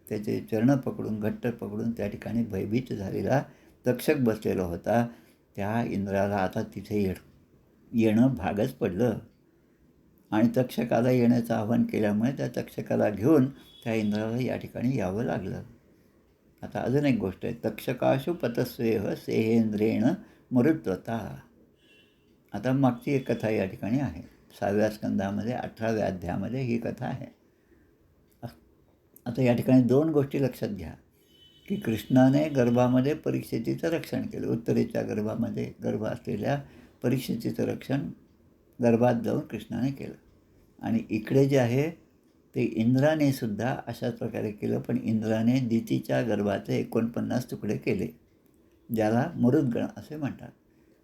त्याचे चरण पकडून, घट्ट पकडून त्या ठिकाणी भयभीत झालेला तक्षक बसलेला होता, त्या इंद्राला आता तिथे येणं भागच पडलं. आणि तक्षकाला येण्याचं आवाहन केल्यामुळे त्या तक्षकाला घेऊन त्या इंद्राला या ठिकाणी यावं लागलं. आता अजून एक गोष्ट आहे, तक्षकाशु पतस्वेह सेहेंद्रेण मरुत्वता. आता मागची एक कथा या ठिकाणी आहे. 6व्या स्कंदामध्ये 18व्या अध्यायामध्ये ही कथा आहे. आता या ठिकाणी 2 गोष्टी लक्षात घ्या की कृष्णाने गर्भामध्ये परीक्षितीचं रक्षण केलं. उत्तरेच्या गर्भ असलेल्या परीक्षितीचं रक्षण गर्भात जाऊन कृष्णाने केलं. आणि इकडे जे आहे ते इंद्राने सुद्धा अशाच प्रकारे केलं, पण इंद्राने दितीच्या गर्भाचे 49 तुकडे केले, ज्याला मरुद्गण असे म्हणतात.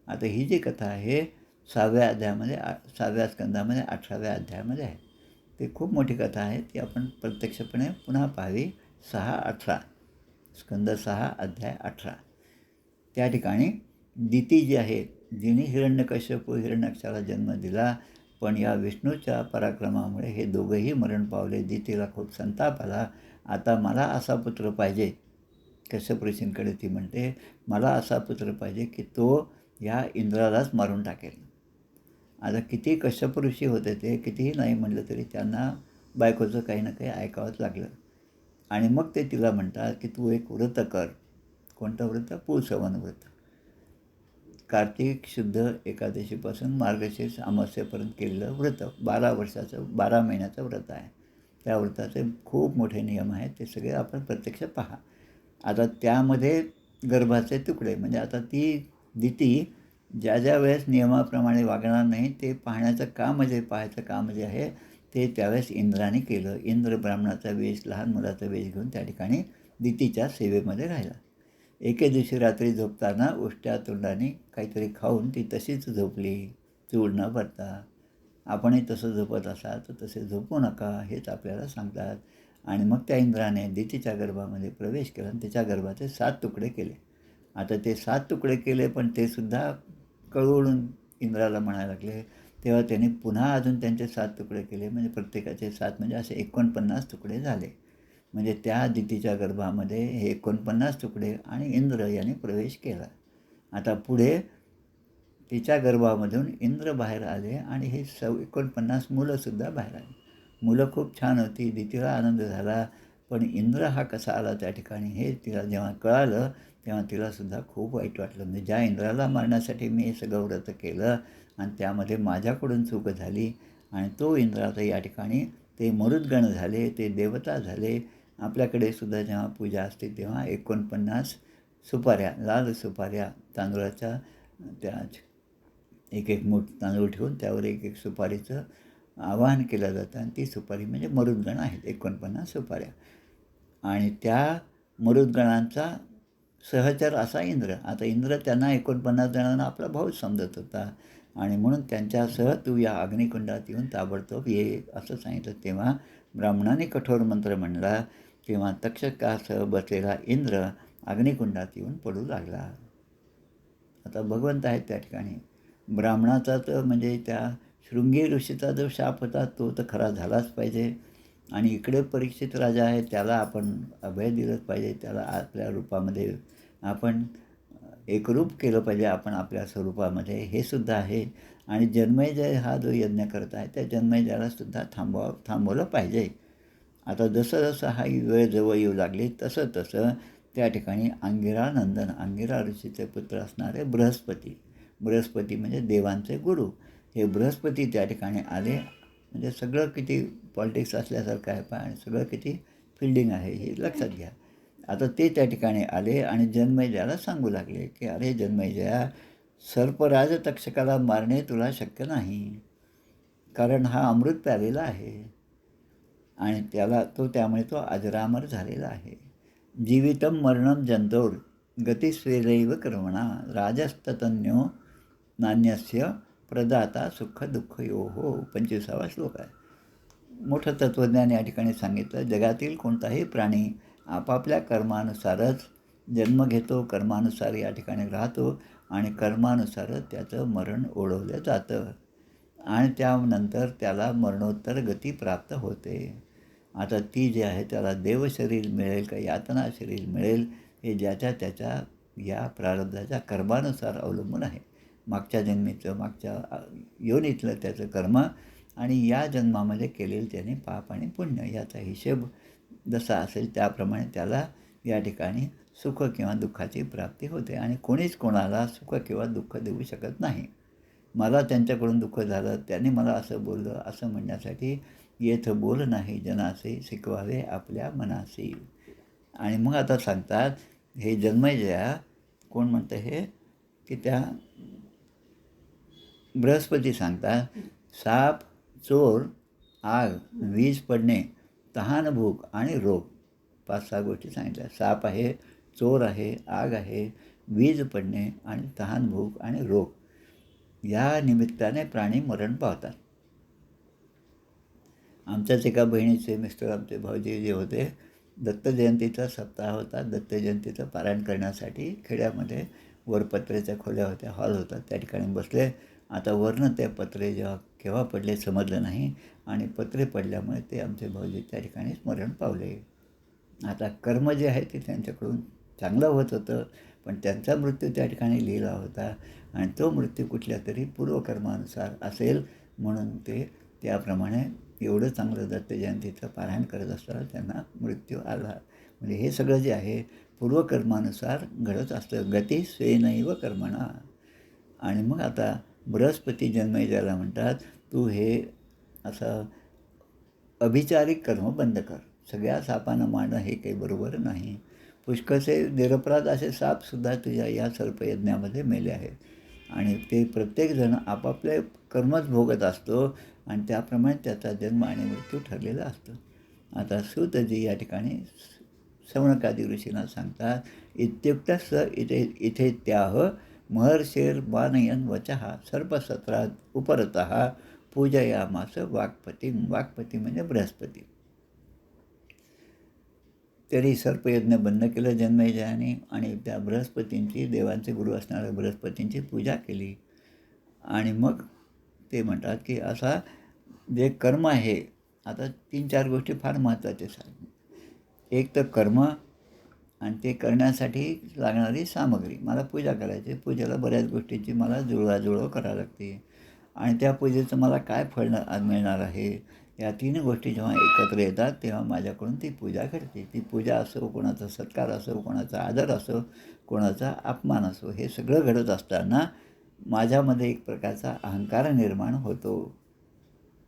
आता ही जी कथा आहे 6व्या स्कंदामध्ये 18व्या अध्यायामध्ये आहे. ती खूप मोठी कथा आहे, ती आपण प्रत्यक्षपणे पुन्हा पाहावी. 6:18 स्कंद 6 अध्याय 18. त्या ठिकाणी दिती जी आहे जिने हिरण्याक्षाला जन्म दिला, पण या विष्णूच्या पराक्रमामुळे हे दोघंही मरण पावले. दितीला खूप संताप आला. आता मला असा पुत्र पाहिजे. कश्यप ऋषींकडे ती म्हणते, मला असा पुत्र पाहिजे की तो या इंद्रालाच मारून टाकेल. आता किती कश्यप ऋषी होते ते, कितीही नाही म्हटलं तरी त्यांना बायकोचं काही ना काही ऐकावंच लागलं. आणि मग ते तिला म्हणतात की तू एक व्रत कर. कोणतं व्रत? पुंसवन व्रत. कार्तिक शुद्ध एकादशीपासून मार्गशीर्ष अमावस्येपर्यंत केलेलं व्रत 12 महिन्याचं व्रत आहे. त्या व्रताचे खूप मोठे नियम आहेत. ते सगळे आपण प्रत्यक्ष पहा. आता त्यामध्ये गर्भाचे तुकडे म्हणजे आता ती दिती ज्या वेळेस नियमाप्रमाणे वागणार नाही ते पाहण्याचं काम पाहायचं काम जे आहे ते त्यावेळेस इंद्राने केलं. इंद्र ब्राह्मणाचा वेश, लहान मुलाचा वेश घेऊन त्या ठिकाणी दितीच्या सेवेमध्ये राहिला. एके दिवशी रात्री झोपताना उष्ट्या तोंडाने काहीतरी खाऊन ती तशीच झोपली, चूळ न भरता. आपणही तसं झोपत असाल तर तसे झोपू नका हेच आपल्याला सांगतात. आणि मग त्या इंद्राने दितीच्या गर्भामध्ये प्रवेश केला आणि त्याच्या गर्भाचे 7 तुकडे केले. आता ते 7 तुकडे केले, पण ते सुद्धा कळवळून इंद्राला म्हणायला लागले. तेव्हा त्यांनी पुन्हा अजून त्यांचे 7 तुकडे केले. म्हणजे प्रत्येकाचे 7 म्हणजे असे 49 तुकडे झाले. म्हणजे त्या दितीच्या गर्भामध्ये हे 49 तुकडे आणि इंद्र यांनी प्रवेश केला. आता पुढे तिच्या गर्भामधून इंद्र बाहेर आले आणि हे 49 मुलंसुद्धा बाहेर आली. मुलं खूप छान होती. दितीला आनंद झाला. पण इंद्र हा कसा आला त्या ठिकाणी हे तिला जेव्हा कळालं तेव्हा तिलासुद्धा खूप वाईट वाटलं. म्हणजे ज्या इंद्राला मारण्यासाठी मी हे सगळं व्रत केलं आणि त्यामध्ये माझ्याकडून चूक झाली आणि तो इंद्र आता या ठिकाणी ते मरुद्गण झाले, ते देवता झाले. आपल्याकडे सुद्धा जेव्हा पूजा असते तेव्हा 49 सुपाऱ्या, लाल सुपाऱ्या तांदूळाच्या त्या एक मूठ तांदूळ ठेवून त्यावर एक सुपारीचं आवाहन केलं जातं आणि ती सुपारी म्हणजे मरुद्गण आहेत. 49 सुपाऱ्या. आणि त्या मरुद्गणांचा सहचर असा इंद्र. आता इंद्र त्यांना 49 जणांना आपला भाऊच समजत होता आणि म्हणून त्यांच्यासह तू या अग्निकुंडात येऊन ताबडतोब ये असं सांगितलं. तेव्हा ब्राह्मणाने कठोर मंत्र म्हणला. तेव्हा तक्षकासह बसलेला इंद्र अग्निकुंडात येऊन पडू लागला. आता भगवंत आहेत त्या ठिकाणी. ब्राह्मणाचा तर म्हणजे त्या शृंगी ऋषीचा जो शाप होता तो तर खरा झालाच पाहिजे. आणि इकडे परीक्षित राजा आहे त्याला आपण अभय दिलंच पाहिजे. त्याला आपल्या रूपामध्ये आपण एकरूप केलं पाहिजे आपण आपल्या स्वरूपामध्ये, हे सुद्धा आहे. आणि जन्मेजय हा जो यज्ञ करत आहे त्या जन्मेजयालासुद्धा थांबवलं पाहिजे. आता जसं जसं हा वेळ जवळ येऊ लागली तसं तसं त्या ठिकाणी अंगिरा ऋषीचे पुत्र असणारे बृहस्पती म्हणजे देवांचे गुरु, हे बृहस्पती त्या ठिकाणी आले. म्हणजे सगळं किती पॉलिटिक्स असल्यासारखं आहे आणि सगळं किती फिल्डिंग आहे हे लक्षात घ्या. आता ते त्या ठिकाणी आले आणि जन्मेजयाला सांगू लागले की अरे जन्मेजया, सर्पराज तक्षकाला मारणे तुला शक्य नाही, कारण हा अमृत प्यालेला आहे आणि त्यामुळे तो अजरामर झालेला आहे. जीवितम मरणम जंतोर गतिस्वेदैव कर्मणा राजस्ततन्यो नान्यस्य प्रदाता सुख दुःख यो हो. 25वा श्लोक आहे. मोठं तत्त्वज्ञान या ठिकाणी सांगितलं. जगातील कोणताही प्राणी आपापल्या कर्मानुसारच जन्म घेतो, कर्मानुसार या ठिकाणी राहतो आणि कर्मानुसारच त्याचं मरण ओढवलं जातं आणि त्यानंतर त्याला मरणोत्तर गती प्राप्त होते. आता ती जी आहे त्याला देवशरीर मिळेल का यातना शरीर मिळेल हे ज्याच्या त्याच्या या प्रारब्धाच्या कर्मानुसार अवलंबून आहे. मागच्या जन्मीचं, मागच्या योनीतलं त्याचं कर्म आणि या जन्मामध्ये केलेलं त्याने पाप आणि पुण्य याचा हिशेब जसा असेल त्याप्रमाणे त्याला या ठिकाणी सुख किंवा दुःखाची प्राप्ती होते. आणि कोणीच कोणाला सुख किंवा दुःख देऊ शकत नाही. मला त्यांच्याकडून दुःख झालं, त्यांनी मला असं बोललं असं म्हणण्यासाठी येथ बोल नाही जनासे शिकवावे आपल्या मनासी. आणि मग आता सांगतात हे जन्मेजया कोण म्हणतं हे की त्या बृहस्पती सांगतात साप, चोर, आग, वीज पडणे, तहान, भूक आणि रोग 5-6 गोष्टी सांगितल्या. साप आहे, चोर आहे, आग आहे, वीज पडणे आणि तहान, भूक आणि रोग या निमित्ताने प्राणी मरण पावतात. आमच्याच एका बहिणीचे मिस्टर आमचे भाऊजी जे होते, दत्त जयंतीचा सप्ताह होता. दत्त जयंतीचं पारायण करण्यासाठी खेड्यामध्ये वर पत्र्याच्या खोल्या होत्या, हॉल होता, त्या ठिकाणी बसले. आता वरनं ते पत्रे जेव्हा केव्हा पडले समजलं नाही आणि पत्रे पडल्यामुळे ते आमचे भाऊजी त्या ठिकाणी मरण पावले. आता कर्म जे आहे ते त्यांच्याकडून चांगलं होत होतं, पण त्यांचा मृत्यू त्या ठिकाणी लिहिला होता आणि तो मृत्यू कुठल्या तरी पूर्वकर्मानुसार असेल म्हणून ते त्याप्रमाणे एवढं चांगलं दत्त जयंतीचं पारायण करत असताना त्यांना मृत्यू आला. म्हणजे हे सगळं जे आहे पूर्वकर्मानुसार घडत असतं. गती स्वेनैव कर्मणा. आणि मग आता बृहस्पती जन्मय म्हणतात, तू हे असं अभिचारिक कर्म बंद कर. सगळ्या सापांना मारणं हे काही बरोबर नाही. पुष्कळसे निरपराध असे सापसुद्धा तुझ्या या सर्पयज्ञामध्ये मेले आहेत आणि ते प्रत्येकजण आपापले कर्मच भोगत असतो आणि त्याप्रमाणे त्याचा जन्म आणि मृत्यू ठरलेला असतो. आता सूतजी या ठिकाणी शौनकादी ऋषींना सांगतात, इत्युक्त स इथे त्याह महर्षेर बानयन वचः सर्पसत्रात उपरतः पूजयामास वाक्पती. वाक्पती म्हणजे बृहस्पती. तरी सर्पयज्ञ बंद केलं जन्मेजयाने आणि त्या बृहस्पतींची, देवांचे गुरु असणाऱ्या बृहस्पतींची पूजा केली. आणि मग ते म्हणतात की असा जे कर्म आहे, आता 3-4 गोष्टी फार महत्त्वाच्या सांग. एक तर कर्म आणि ते करण्यासाठी लागणारी सामग्री. मला पूजा करायची, पूजेला बऱ्याच गोष्टींची मला जुळवाजुळव करावी लागते आणि त्या पूजेचं मला काय फळ मिळणार आहे, या 3 गोष्टी जेव्हा एकत्र येतात तेव्हा माझ्याकडून ती पूजा घडते. ती पूजा असो, कोणाचा सत्कार असो, कोणाचा आदर असो, कोणाचा अपमान असो, हे सगळं घडत असताना माझ्यामध्ये एक प्रकारचा अहंकार निर्माण होतो.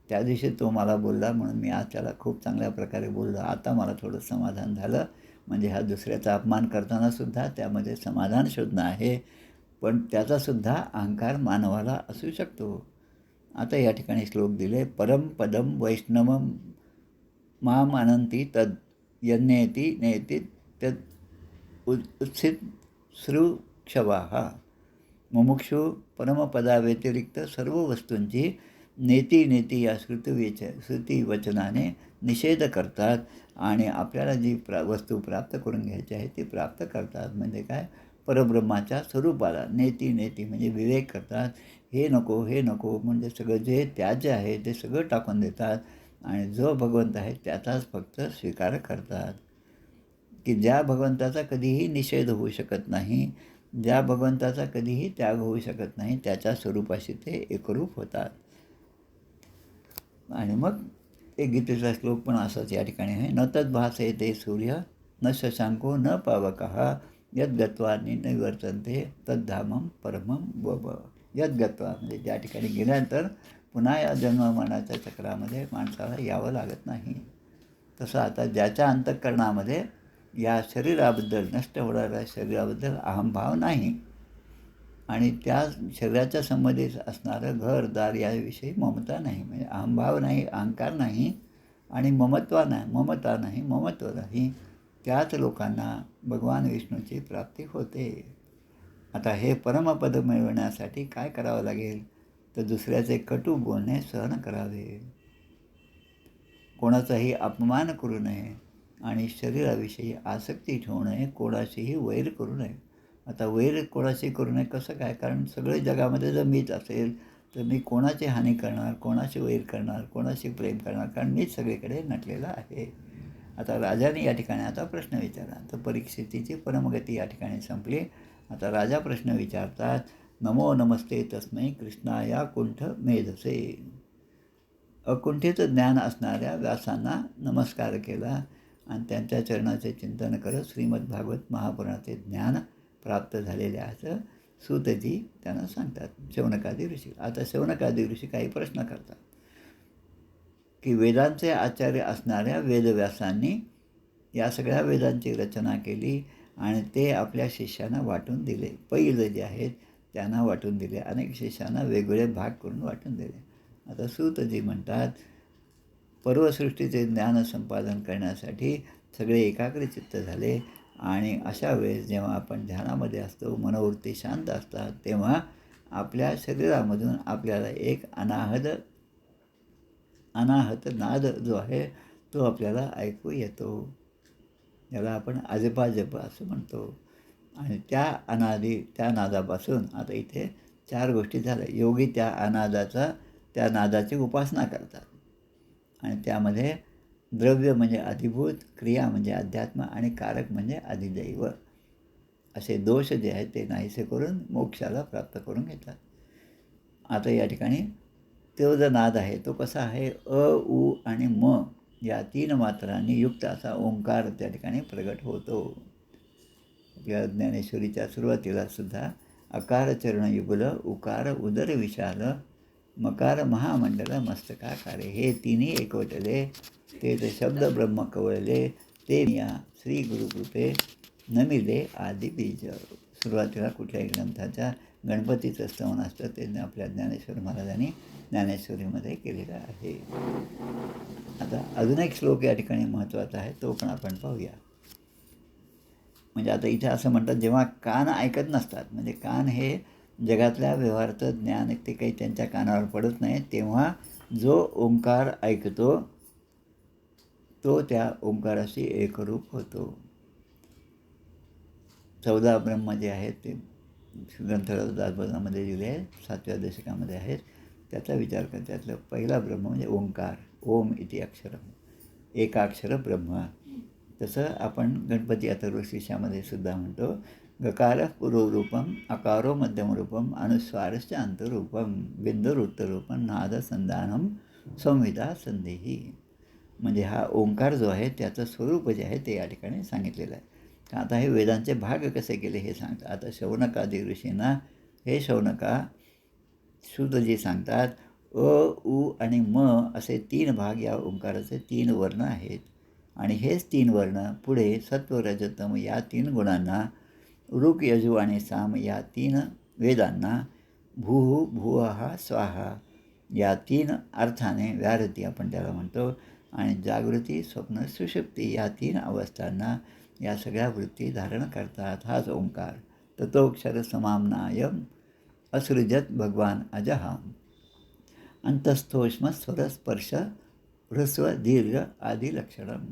त्या दिवशी तो मला बोलला म्हणून मी आज त्याला खूप चांगल्या प्रकारे बोललो. आता मला थोडं समाधान झालं. म्हणजे हा दुसऱ्याचा अपमान करतानासुद्धा त्यामध्ये समाधान शोधणं आहे, पण त्याचासुद्धा अहंकार मानवाला असू शकतो. आता या ठिकाणी श्लोक दिले, परम पदम वैष्णवम माम अनंती तद यन्नेती नेती तद उत्सित श्रुक्षवाः. मुमुक्षु परमपदाव्यतिरिक्त सर्व वस्तूंची नेती या श्रुतिवचनाने निषेध करतात आणि आपल्याला जी वस्तू प्राप्त करून घ्यायची आहे ती प्राप्त करतात. म्हणजे काय, परब्रह्माच्या स्वरूपाला नेती म्हणजे विवेक करतात. हे नको म्हणजे सगळं जे त्याज्य आहे ते सगळं टाकून देतात आणि जो भगवंत आहे त्याचाच फक्त स्वीकार करतात. की ज्या भगवंताचा कधीही निषेध होऊ शकत नाही, ज्या भगवंताचा कधीही त्याग होऊ शकत नाही, त्याच्या स्वरूपाशी ते एकरूप होतात. आणि मग एक गीतेचा श्लोक पण असाच या ठिकाणी आहे, न तद्भासे ते सूर्य न शशांको न पावकः यद्गत्वा निवर्तन्ते तद्धामं परमं वव. यद्गत्वा म्हणजे ज्या ठिकाणी गेल्यानंतर पुन्हा या जन्ममरणाच्या चक्रामध्ये माणसाला यावं लागत नाही. तसं आता ज्याच्या अंतःकरणामध्ये या शरीराबद्दल, नष्ट होणाऱ्या शरीराबद्दल अहंभाव नाही आणि त्या शरीराच्या संबंधित असणारं घरदार याविषयी ममता नाही, म्हणजे अहंभाव नाही, अहंकार नाही आणि ममता नाही, त्याच लोकांना भगवान विष्णूची प्राप्ती होते. आता हे परमपद मिळवण्यासाठी काय करावं लागेल, तर दुसऱ्याचे कटू बोलणे सहन करावे, कोणाचाही अपमान करू नये आणि शरीराविषयी आसक्ती ठेवू नये, कोणाशीही वैर करू नये. आता वैर कोणाशी करू नये कसं काय, कारण सगळे जगामध्ये जर मीच असेल तर मी कोणाची हानी करणार, कोणाशी वैर करणार, कोणाशी प्रेम करणार, कारण मीच सगळीकडे नटलेला आहे. आता राजाने या ठिकाणी आता प्रश्न विचारला, तर परीक्षितीची परमगती या ठिकाणी संपली. आता राजा प्रश्न विचारतात, नमो नमस्ते तस्मै कृष्णाया कुंठ मेधसे. अकुंठित ज्ञान असणाऱ्या व्यासांना नमस्कार केला आणि त्यांच्या चरणाचे चिंतन करत श्रीमद्भागवत महापुराणाचे ज्ञान प्राप्त झालेले असं सूतजी त्यांना सांगतात, शौनकादी ऋषी. आता शौनकादी ऋषी काही प्रश्न करतात की वेदांचे आचार्य असणाऱ्या वेदव्यासांनी या सगळ्या वेदांची रचना केली आणि ते आपल्या शिष्यांना वाटून दिले. पहिलं जे आहेत त्यांना वाटून दिले, अनेक शिष्यांना वेगवेगळे भाग करून वाटून दिले. आता सूतजी म्हणतात, पर्वसृष्टीचे ज्ञान संपादन करण्यासाठी सगळे एकाग्रचित्त झाले आणि अशा वेळेस जेव्हा आपण ध्यानामध्ये असतो, मनोवृत्ती शांत असतात, तेव्हा आपल्या शरीरामधून आपल्याला एक अनाहत नाद जो आहे तो आपल्याला ऐकू येतो. याला आपण आजपा जप असं म्हणतो. आणि त्या नादापासून आता इथे 4 गोष्टी झाल्या. योगी त्या नादाची उपासना करतात आणि त्यामध्ये द्रव्य म्हणजे अधिभूत, क्रिया म्हणजे अध्यात्म आणि कारक म्हणजे अधिदैव असे दोष जे आहेत ते नाहीसे करून मोक्षाला प्राप्त करून घेतात. आता या ठिकाणी तो जो नाद आहे तो कसा आहे, अ, उ आणि म या 3 मात्रांनी युक्त असा ओंकार त्या ठिकाणी प्रगट होतो. या ज्ञानेश्वरीच्या सुरुवातीला सुद्धा अकार चरणयुगल, उकार उदर विशाल, मकार महामंडल मस्तकाकारे, हे तिन्ही एकवटले ते शब्द ब्रह्म कवळले, ते या श्री गुरुकृपे नमिले आदी बीज. सुरुवातीला कुठल्याही ग्रंथाच्या गणपतीचं स्तवन असतं ते आपल्या ज्ञानेश्वर महाराजांनी ज्ञानेश्वरीमध्ये केलेलं आहे. आता अजून एक श्लोक या ठिकाणी महत्त्वाचा आहे, तो पण आपण पाहूया. म्हणजे आता इथे असं म्हणतात, जेव्हा कान ऐकत नसतात, म्हणजे कान हे जगातल्या व्यवहाराचं ज्ञान ते काही त्यांच्या कानावर पडत नाही, तेव्हा जो ओंकार ऐकतो तो त्या ओंकाराशी एकरूप होतो. 14 ब्रह्म जे आहेत ते ग्रंथराज दासबोधामध्ये दिले आहेत, 7व्या दशकामध्ये आहेत. त्याचा विचार कर. त्यातलं पहिला ब्रह्म म्हणजे ओंकार, ओम इति अक्षरम, एकाक्षर ब्रह्म. तसं आपण गणपती अथर्वशीर्षामध्ये सुद्धा म्हणतो, गकार पूर्वरूपम, अकारो मध्यमरूपम, अनुस्वारश्च अंतरूपम, बिंदुरुत्तरूपम, नादसंधानम, संहिता संदेही. म्हणजे हा ओंकार जो आहे त्याचं स्वरूप जे आहे ते या ठिकाणी सांगितलेलं आहे. आता हे वेदांचे भाग कसे केले हे सांगतात. आता शौनकादी ऋषींना हे शौनका सूतजी सांगतात, अ, उ आणि म असे 3 भाग या ओंकाराचे 3 वर्ण आहेत. आणि हेच 3 वर्ण पुढे सत्व रजतम या 3 गुणांना, ऋक यजु आणि साम या 3 वेदांना, भूः भुवः स्वाहा या 3 अर्थाने, व्याहृती आपण त्याला म्हणतो, आणि जागृती स्वप्न सुषुप्ती या 3 अवस्थांना या सगळ्या वृत्ती धारण करतात. हाच ओंकार. ततोक्षर समाम्नायम असृजत भगवान अजहा, अंतस्थोष्म स्वर स्पर्श ह्रस्व दीर्घ आदी लक्षणम.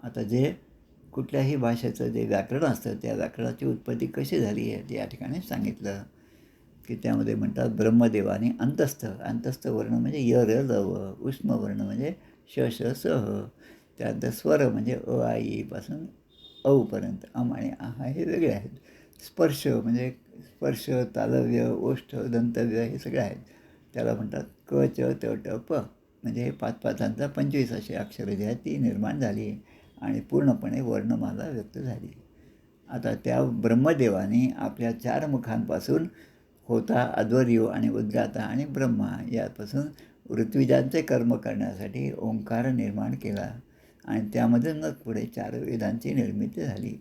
आता जे कुठल्याही भाषेचं जे व्याकरण असतं त्या व्याकरणाची उत्पत्ती कशी झाली आहे ते या ठिकाणी सांगितलं, की त्यामध्ये म्हणतात ब्रह्मदेवाने अंतस्थ वर्ण म्हणजे य र ल व, उष्म वर्ण म्हणजे श श स ह, त्यानंतर स्वर म्हणजे अ आ ई पासून औपर्यंत, अम आणि आहा हे वेगळे आहेत. स्पर्श म्हणजे स्पर्श, तालव्य, ओष्ठ, दंतव्य हे सगळे आहेत. त्याला म्हणतात क च त ट प, म्हणजे हे 5-5 25 अशी अक्षरं जी आहेत ती निर्माण झाली आणि पूर्णपणे वर्णमाला व्यक्त झाली. आता त्या ब्रह्मदेवाने आपल्या 4 मुखांपासून होता, अध्वर्यू आणि उद्गाता आणि ब्रह्मा यापासून ऋत्विजांचे कर्म करण्यासाठी ओंकार निर्माण केला आणि त्यामधूनच पुढे 4 वेदांची निर्मिती झाली.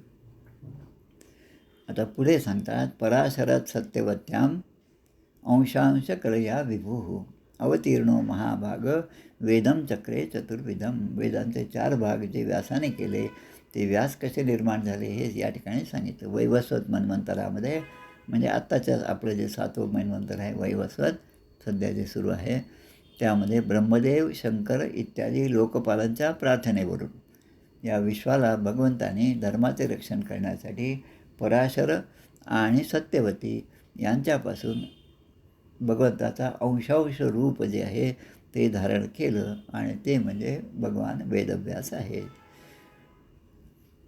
आता पुढे सांगतात, पराशरात सत्यवत्याम अंशांश कलया विभू, अवतीर्णो महाभाग वेदम चक्रे चतुर्विधम. वेदांचे 4 भाग जे व्यासाने केले ते व्यास कसे निर्माण झाले हे या ठिकाणी सांगितलं. वैवस्वत मन्वंतरामध्ये, म्हणजे आत्ताच्या आपलं जे 7वं मन्वंतर आहे वैवस्वत सध्या जे सुरू आहे, त्यामध्ये ब्रह्मदेव, शंकर इत्यादी लोकपालांच्या प्रार्थनेवरून या विश्वाला भगवंताने धर्माचे रक्षण करण्यासाठी पराशर आणि सत्यवती यांच्यापासून भगवंताचा अंशांश रूप जे आहे ते धारण केलं आणि ते म्हणजे भगवान वेदव्यास आहेत.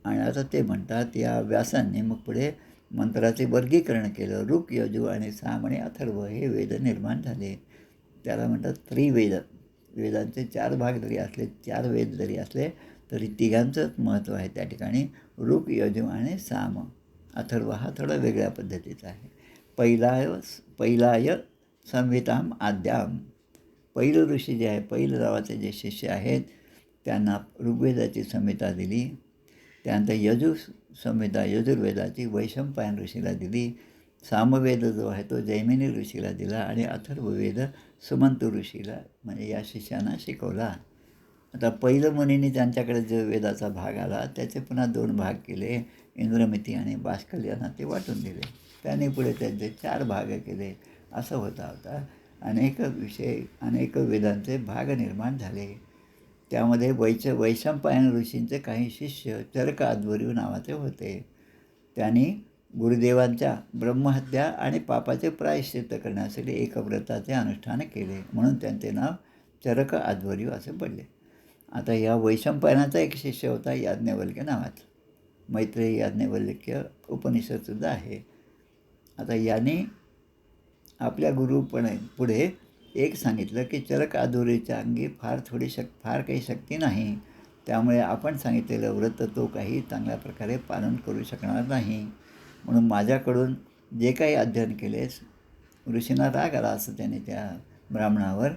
आणि आता ते म्हणतात, या व्यासांनी मग पुढे मंत्राचे वर्गीकरण केलं. ऋक, यजु आणि साम आणि अथर्व हे वेद निर्माण झाले. त्याला म्हणतात त्रिवेद. वेदांचे 4 भाग जरी असले, 4 वेद जरी असले तरी तिघांचंच महत्त्व आहे त्या ठिकाणी. ऋक, यजु आणि साम. अथर्व हा थोडा वेगळ्या पद्धतीचा आहे. पहिलाय संहिताम आद्याम. पहिलं ऋषी जे आहे, पहिलं नावाचे जे शिष्य आहेत त्यांना ऋग्वेदाची संहिता दिली. त्यानंतर संहिता यजुर्वेदाची वैशंपायन ऋषीला दिली. सामवेद जो आहे तो जैमिनी ऋषीला दिला आणि अथर्ववेद सुमंतू ऋषीला, म्हणजे या शिष्यांना शिकवला. आता पहिलं मुनींनी त्यांच्याकडे जो वेदाचा भाग आला त्याचे पुन्हा 2 भाग केले. इंद्रमिती आणि बाष्कल्याना ते वाटून दिले. त्यांनी पुढे त्यांचे 4 भाग केले. असं होता अनेक वेदांचे भाग निर्माण झाले. त्यामध्ये वैशंपायन ऋषींचे काही शिष्य चरक अध्वर्यू नावाचे होते. त्यांनी गुरुदेवांच्या ब्रह्महत्या आणि पापाचे प्रायश्चित्त करण्यासाठी एकव्रताचे अनुष्ठान केले, म्हणून त्यांचे नाव चरक आध्वर्यू असे पडले. आता या वैशंपायनाचा एक शिष्य होता याज्ञवल्क्य नावाचा. मैत्रेयी याज्ञवल्क्य उपनिषदसुद्धा आहे. आता याने आपल्या पुढे एक सांगितलं की चरक आध्वर्यूच्या अंगी फार काही शक्ती नाही, त्यामुळे आपण सांगितलेलं व्रत तो काही चांगल्या प्रकारे पालन करू शकणार नाही. म्हणून माझ्याकडून जे काही अध्ययन केलेस, ऋषींना राग आला असं त्याने त्या ब्राह्मणावर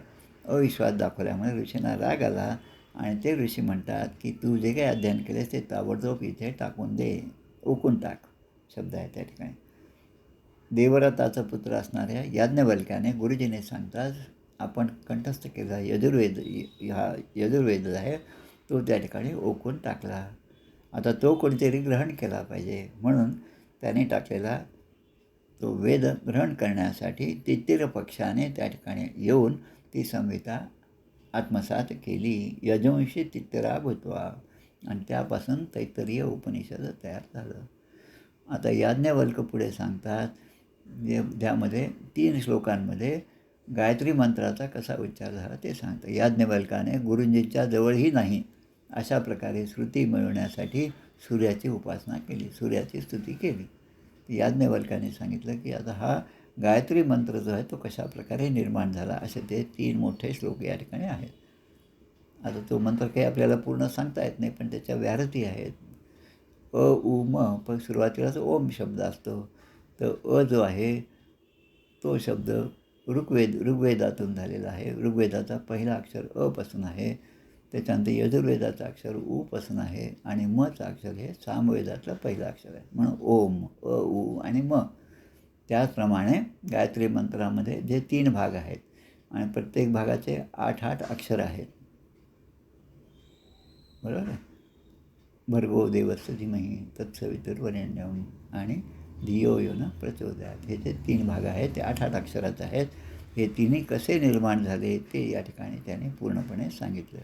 अविश्वास दाखवल्यामुळे ऋषींना राग आला आणि ते ऋषी म्हणतात की तू जे काही अध्ययन केलेस ते ताबडतोब इथे टाकून दे, ओकून टाक शब्द आहे त्या ठिकाणी. देवव्रताचा पुत्र असणाऱ्या याज्ञवल्क्याने गुरुजीने सांगतात आपण कंठस्थ केला यजुर्वेद आहे तो त्या ठिकाणी ओकून टाकला. आता तो कोणीतरी ग्रहण केला पाहिजे, म्हणून त्याने टाकलेला तो वेद ग्रहण करण्यासाठी तित्तिर पक्षाने त्या ठिकाणी येऊन ती संहिता आत्मसात केली. यजंशी तित्तरा भूत्वा, आणि त्यापासून तैत्तरीय उपनिषद तयार झालं. आता याज्ञवल्क पुढे सांगतात त्यामध्ये 3 श्लोकांमध्ये गायत्री मंत्राचा कसा उच्चार झाला ते सांगतात. याज्ञवल्काने गुरुजींच्या जवळही नाही अशा प्रकारे श्रुती मिळवण्यासाठी सूर्याची उपासना केली, सूर्याची स्तुती केली. याज्ञवल्काने सांगितलं की आता हा गायत्री मंत्र जो आहे तो कशा प्रकारे निर्माण झाला असे ते 3 मोठे श्लोक या ठिकाणी आहेत. आता तो मंत्र काही आपल्याला पूर्ण सांगता येत नाही, पण त्याच्या व्याहृती आहेत. अ उ म, पण सुरुवातीलाच ओम शब्द असतो. तर अ जो आहे तो शब्द ऋग्वेदातून झालेला आहे. ऋग्वेदाचा पहिला अक्षर अ पासून आहे, त्याच्यानंतर यजुर्वेदाचा अक्षर उ पासून आहे आणि मचं अक्षर हे सामवेदातलं पहिलं अक्षर आहे, म्हणून ओम, अ उ आणि म. त्याचप्रमाणे गायत्री मंत्रामध्ये जे 3 भाग आहेत आणि प्रत्येक भागाचे 8 अक्षर आहेत, बरोबर आहे. भर्गो देवस्य धीमहि तत्सवितुर्वरेण्यम आणि धियो यो न प्रचोदयात्, हे जे 3 भाग आहेत ते 8 अक्षराचे आहेत. हे तिन्ही कसे निर्माण झाले ते या ठिकाणी त्याने पूर्णपणे सांगितलं.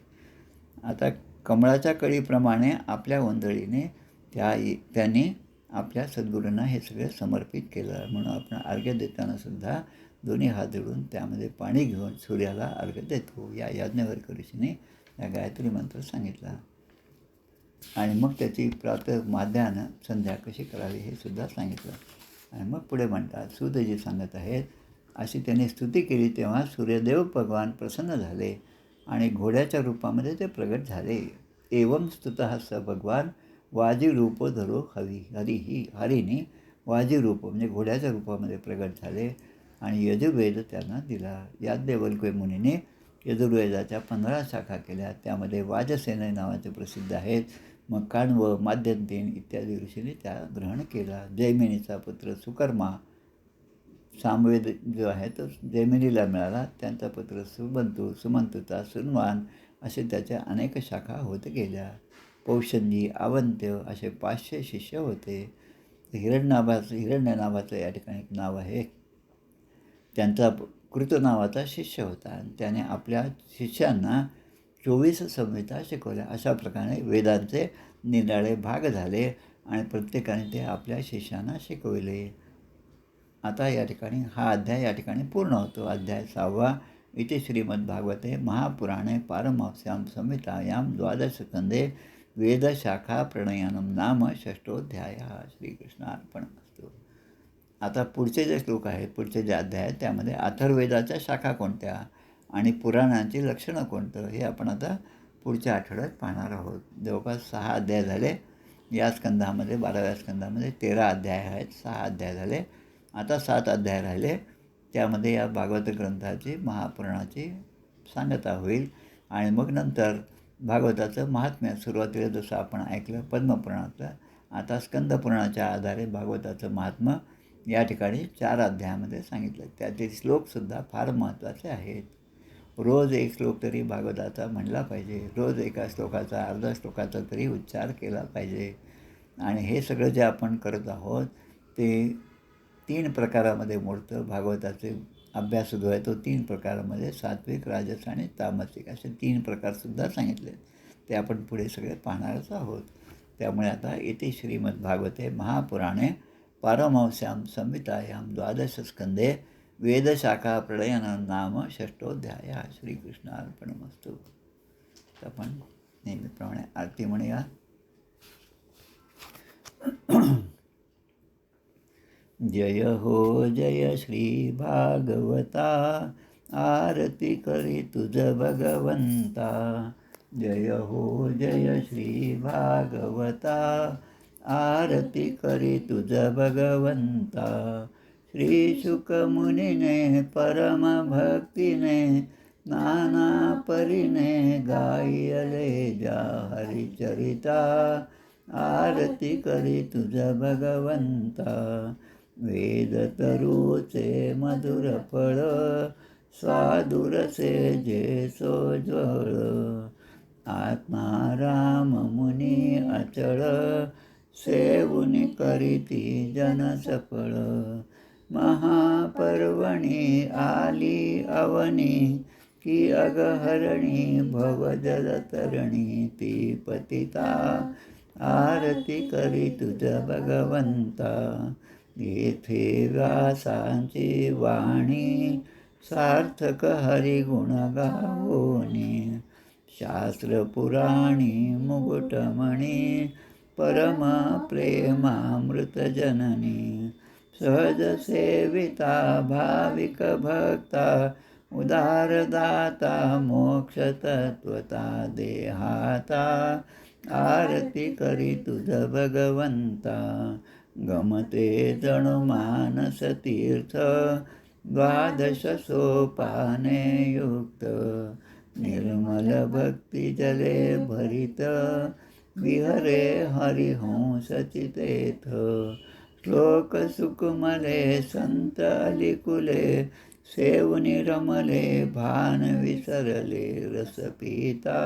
आता कमळाच्या कळीप्रमाणे आपल्या ओंजळीने त्यांनी आपल्या सद्गुरूंना हे सगळं समर्पित केलं, म्हणून आपण अर्घ्य देतानासुद्धा दोन्ही हात जोडून त्यामध्ये पाणी घेऊन सूर्याला अर्घ्य देतो. या याज्ञवल्क्य ऋषीने या गायत्री मंत्र सांगितला आणि मग त्याची प्रातः माध्यान्ह संध्या कशी करावी हे सुद्धा सांगितलं. आणि मग पुढे म्हणतात सूतजी सांगत आहेत अशी त्यांनी स्तुती केली तेव्हा सूर्यदेव भगवान प्रसन्न झाले आणि घोड्याच्या रूपामध्ये ते प्रगट झाले. एवं स्तुतः स भगवान वाजी रूप धरो हरिनी वाजी रूप म्हणजे घोड्याच्या रूपामध्ये प्रगट झाले आणि यजुर्वेद त्यांना दिला. याज्ञवल्क्य मुनीने यजुर्वेदाच्या 15 शाखा केल्या, त्यामध्ये वाजसेन नावाचे प्रसिद्ध आहेत. मग काण्व, माध्यन्तीन इत्यादी ऋषीने त्या ग्रहण केला. जैमिनीचा पुत्र सुकर्मा, सामवेद जो आहे तो जैमिनीला मिळाला, त्यांचा पुत्र सुमंतुता, सुनवान असे त्याच्या अनेक शाखा होत गेल्या. पौषंजी, आवंत्य असे 500 शिष्य होते. हिरण्य नावाचं या ठिकाणी एक नाव आहे, त्यांचा कृत नावाचा शिष्य होता आणि त्याने आपल्या शिष्यांना 24 संहिता शिकवल्या. अशा प्रकारे वेदांचे निराळे भाग झाले आणि प्रत्येकाने ते आपल्या शिष्यांना शिकविले. आता या ठिकाणी हा अध्याय या ठिकाणी पूर्ण होतो. अध्याय 6 इति श्रीमद्भागवते महापुराणे पारमहंस्यां संहितायां 12 स्कंदे वेदशाखा प्रणयनम नाम 6ठोऽध्यायः. श्रीकृष्णार्पणमस्तु. आता पुढचे जे श्लोक आहेत, पुढचे जे अध्याय आहेत, त्यामध्ये अथर्ववेदाच्या शाखा कोणत्या आणि पुराणांची लक्षणं कोणतं हे आपण आता पुढच्या आठवड्यात पाहणार आहोत. जवळपास 6 अध्याय झाले या स्कंदामध्ये. 12व्या स्कंदामध्ये 13 अध्याय आहेत, 6 अध्याय झाले. आता 7 अध्याय राहिले, त्यामध्ये या भागवत ग्रंथाची महापुराणाची सांगता होईल आणि मग नंतर भागवताचं महात्म्य सुरुवातीला जसं आपण ऐकलं पद्मपुराणातलं, आता स्कंदपुराणाच्या आधारे भागवताचं महात्म्य या ठिकाणी 4 अध्यायामध्ये सांगितलं. त्याचे श्लोकसुद्धा फार महत्त्वाचे आहेत. रोज एक श्लोक तरी भागवताचा म्हणला पाहिजे, रोज एका श्लोकाचा अर्धा श्लोकाचा तरी उच्चार केला पाहिजे. आणि हे सगळं जे आपण करत आहोत ते 3 प्रकारामध्ये मोडतं. भागवताचे अभ्यास जो आहे तो 3 प्रकारामध्ये सात्विक, राजस आणि तामसिक असे 3 प्रकारसुद्धा सांगितले. ते आपण पुढे सगळे पाहणारच आहोत. त्यामुळे आता इति श्रीमद्भागवते महापुराणे पारमहंस्यां संहितायां द्वादशस्कंदे वेदशाखा प्रलयनं नाम षष्ठोध्याय. श्रीकृष्णार्पणमस्तु. आपण नेहमीप्रमाणे आरती म्हणूया. जय हो जय श्री भागवता, आरती करी तुझ भगवंता. जय हो जय श्री भागवता, आरती करी तुझ भगवंता. श्री शुक मुनीने परम भक्तीने, नाना परीने गायले जा हरिचरिता. आरती करी तुझ भगवंता. वेद तरुचे मधुर फळ, स्वादुरसे जे सोज्वळ. आत्माराम मुनी अचळ, सेवुनी करीती जन सफळ. महापर्वणी आली अवनी, की अगहरणी भवजलतरणी. ती पतिता आरती करी तुझ भगवंता. येथे व्यासांची वाणी, सार्थक हरिगुण गावोनी. शास्त्र पुराणी मुकुटमणी, परम प्रेमामृत जननी. सहज सेविता भाविक भक्ता, उदारदाता मोक्ष तत्वता देहाता. आरती करी तुझ भगवंता. गमते जणु मानस तीर्थ, द्वादश सोपाने युक्त. निर्मल भक्ती जले भरित, विहरे हरिहंस चितेथ. श्लोक सुकुमले संत अलिकुले, सेवुनी रमले भान विसरले रस पिता.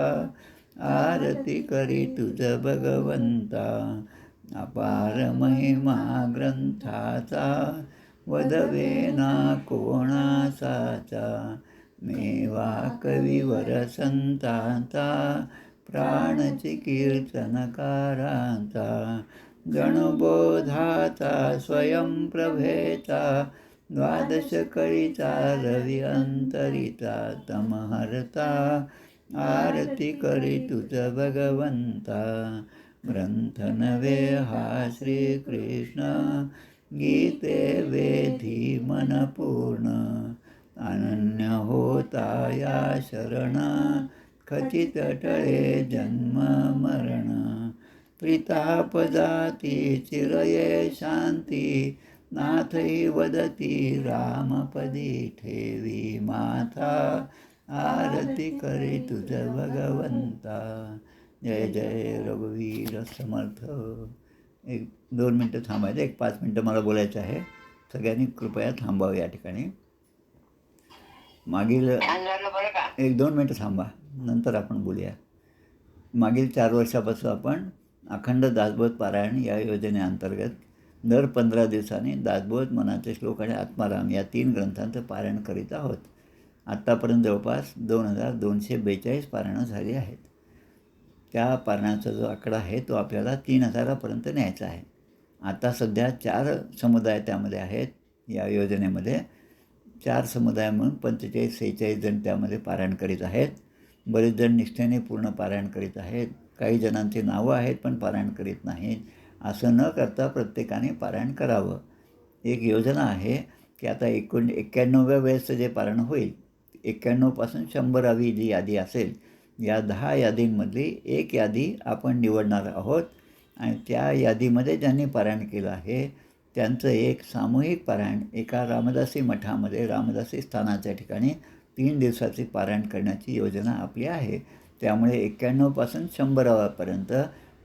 आरती करी तुझ भगवंता. अपार महिमा ग्रंथाचा, वदवेना कोणासाचा. मेवा कविवर संतांचा, प्राणची कीर्तनकारांचा. गणबोधाचा स्वयंप्रभेचा, द्वादश कळीचा रवी अंतरिता. तमहरता आरती करी तुझ भगवंता. ग्रंथ नवे हा श्रीकृष्ण, गीते वेधी मन पूर्ण. अनन्य होता या शरण, खचित टळे जन्म मरण. त्रिताप जाती चिरये शांती, नाथई वदती रामपदी ठेवी माथा. आरती करी तुझ भगवंता. जय जय रघुवीर समर्थ. 1-2 मिनटं थांबायचं, 1-5 मिनटं मला बोलायचं आहे. सगळ्यांनी कृपया थांबावं या ठिकाणी. मागील 1-2 मिनटं थांबा, नंतर आपण बोलूया. मागील 4 वर्षापासून आपण अखंड दासबोध पारायण या योजनेअंतर्गत दर 15 दिवसांनी दासबोध, मनाचे श्लोक आणि आत्माराम या 3 ग्रंथांचं पारायण करीत आहोत. आत्तापर्यंत जवळपास 2242 पारायणं झाली आहेत. त्या पारायणाचा जो आकडा आहे तो आपल्याला 3000पर्यंत न्यायचा आहे. आता सध्या 4 समुदाय त्यामध्ये आहेत. या योजनेमध्ये 4 समुदाय म्हणून 45-46 जण त्यामध्ये पारायण करीत आहेत. बरेच जण निष्ठेने पूर्ण पारायण करीत आहेत. काही जणांची नावं आहेत पण पारायण करीत नाहीत. असं न करता प्रत्येकाने पारायण करावं. एक योजना आहे की आता 91व्या वेळेसचं जे पारायण होईल, 91पासून 100वी जी यादी असेल, या 10 यादींमधली एक यादी आपण निवडणार आहोत. आणि त्या यादीमध्ये ज्यांनी पारायण केलं आहे त्यांचं एक सामूहिक पारायण एका रामदासी मठामध्ये, रामदासी स्थानाच्या ठिकाणी 3 दिवसाचे पारायण करण्याची योजना आपली आहे. त्यामुळे 91पासून 100पर्यंत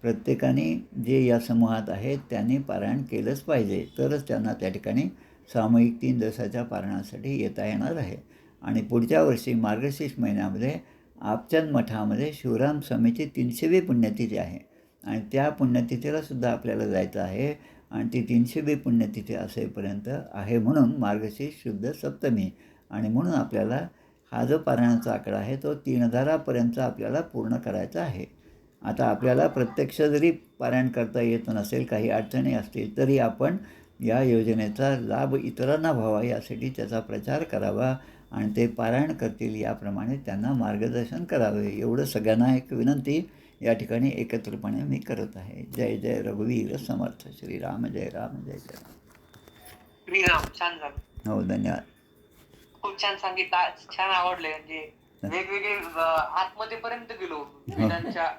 प्रत्येकाने जे या समूहात आहेत त्यांनी पारायण केलंच पाहिजे. तरच त्यांना त्या ठिकाणी सामूहिक 3 दिवसाच्या पारायणासाठी येता येणार आहे. आणि पुढच्या वर्षी मार्गशीर्ष महिन्यामध्ये आपचंद मठामध्ये शिवराम स्वामीची 300वी पुण्यतिथी आहे. आणि त्या पुण्यतिथीलासुद्धा आपल्याला जायचं आहे. आणि ती 300वी पुण्यतिथी असेपर्यंत आहे म्हणून मार्गशीर्ष शुद्ध सप्तमी. आणि म्हणून आपल्याला हा जो पारायणाचा आकडा आहे तो 3000पर्यंत आपल्याला पूर्ण करायचा आहे. आता आपल्याला प्रत्यक्ष जरी पारायण करता येत नसेल, काही अडचणी असतील, तरी आपण या योजनेचा लाभ इतरांना व्हावा यासाठी त्याचा प्रचार करावा आणि ते पारायण करतील याप्रमाणे त्यांना मार्गदर्शन करावे. एवढं सगळ्यांना एक विनंती या ठिकाणी एकत्रितपणे मी करत आहे. जय जय रघुवीर समर्थ श्रीराम जय राम जय जय राम. श्रीराम. छान झालं. हो, धन्यवाद. खूप छान सांगितलं. छान आवडले. म्हणजे वेगवेगळे आतमध्ये पर्यंत गेलो वेदांच्या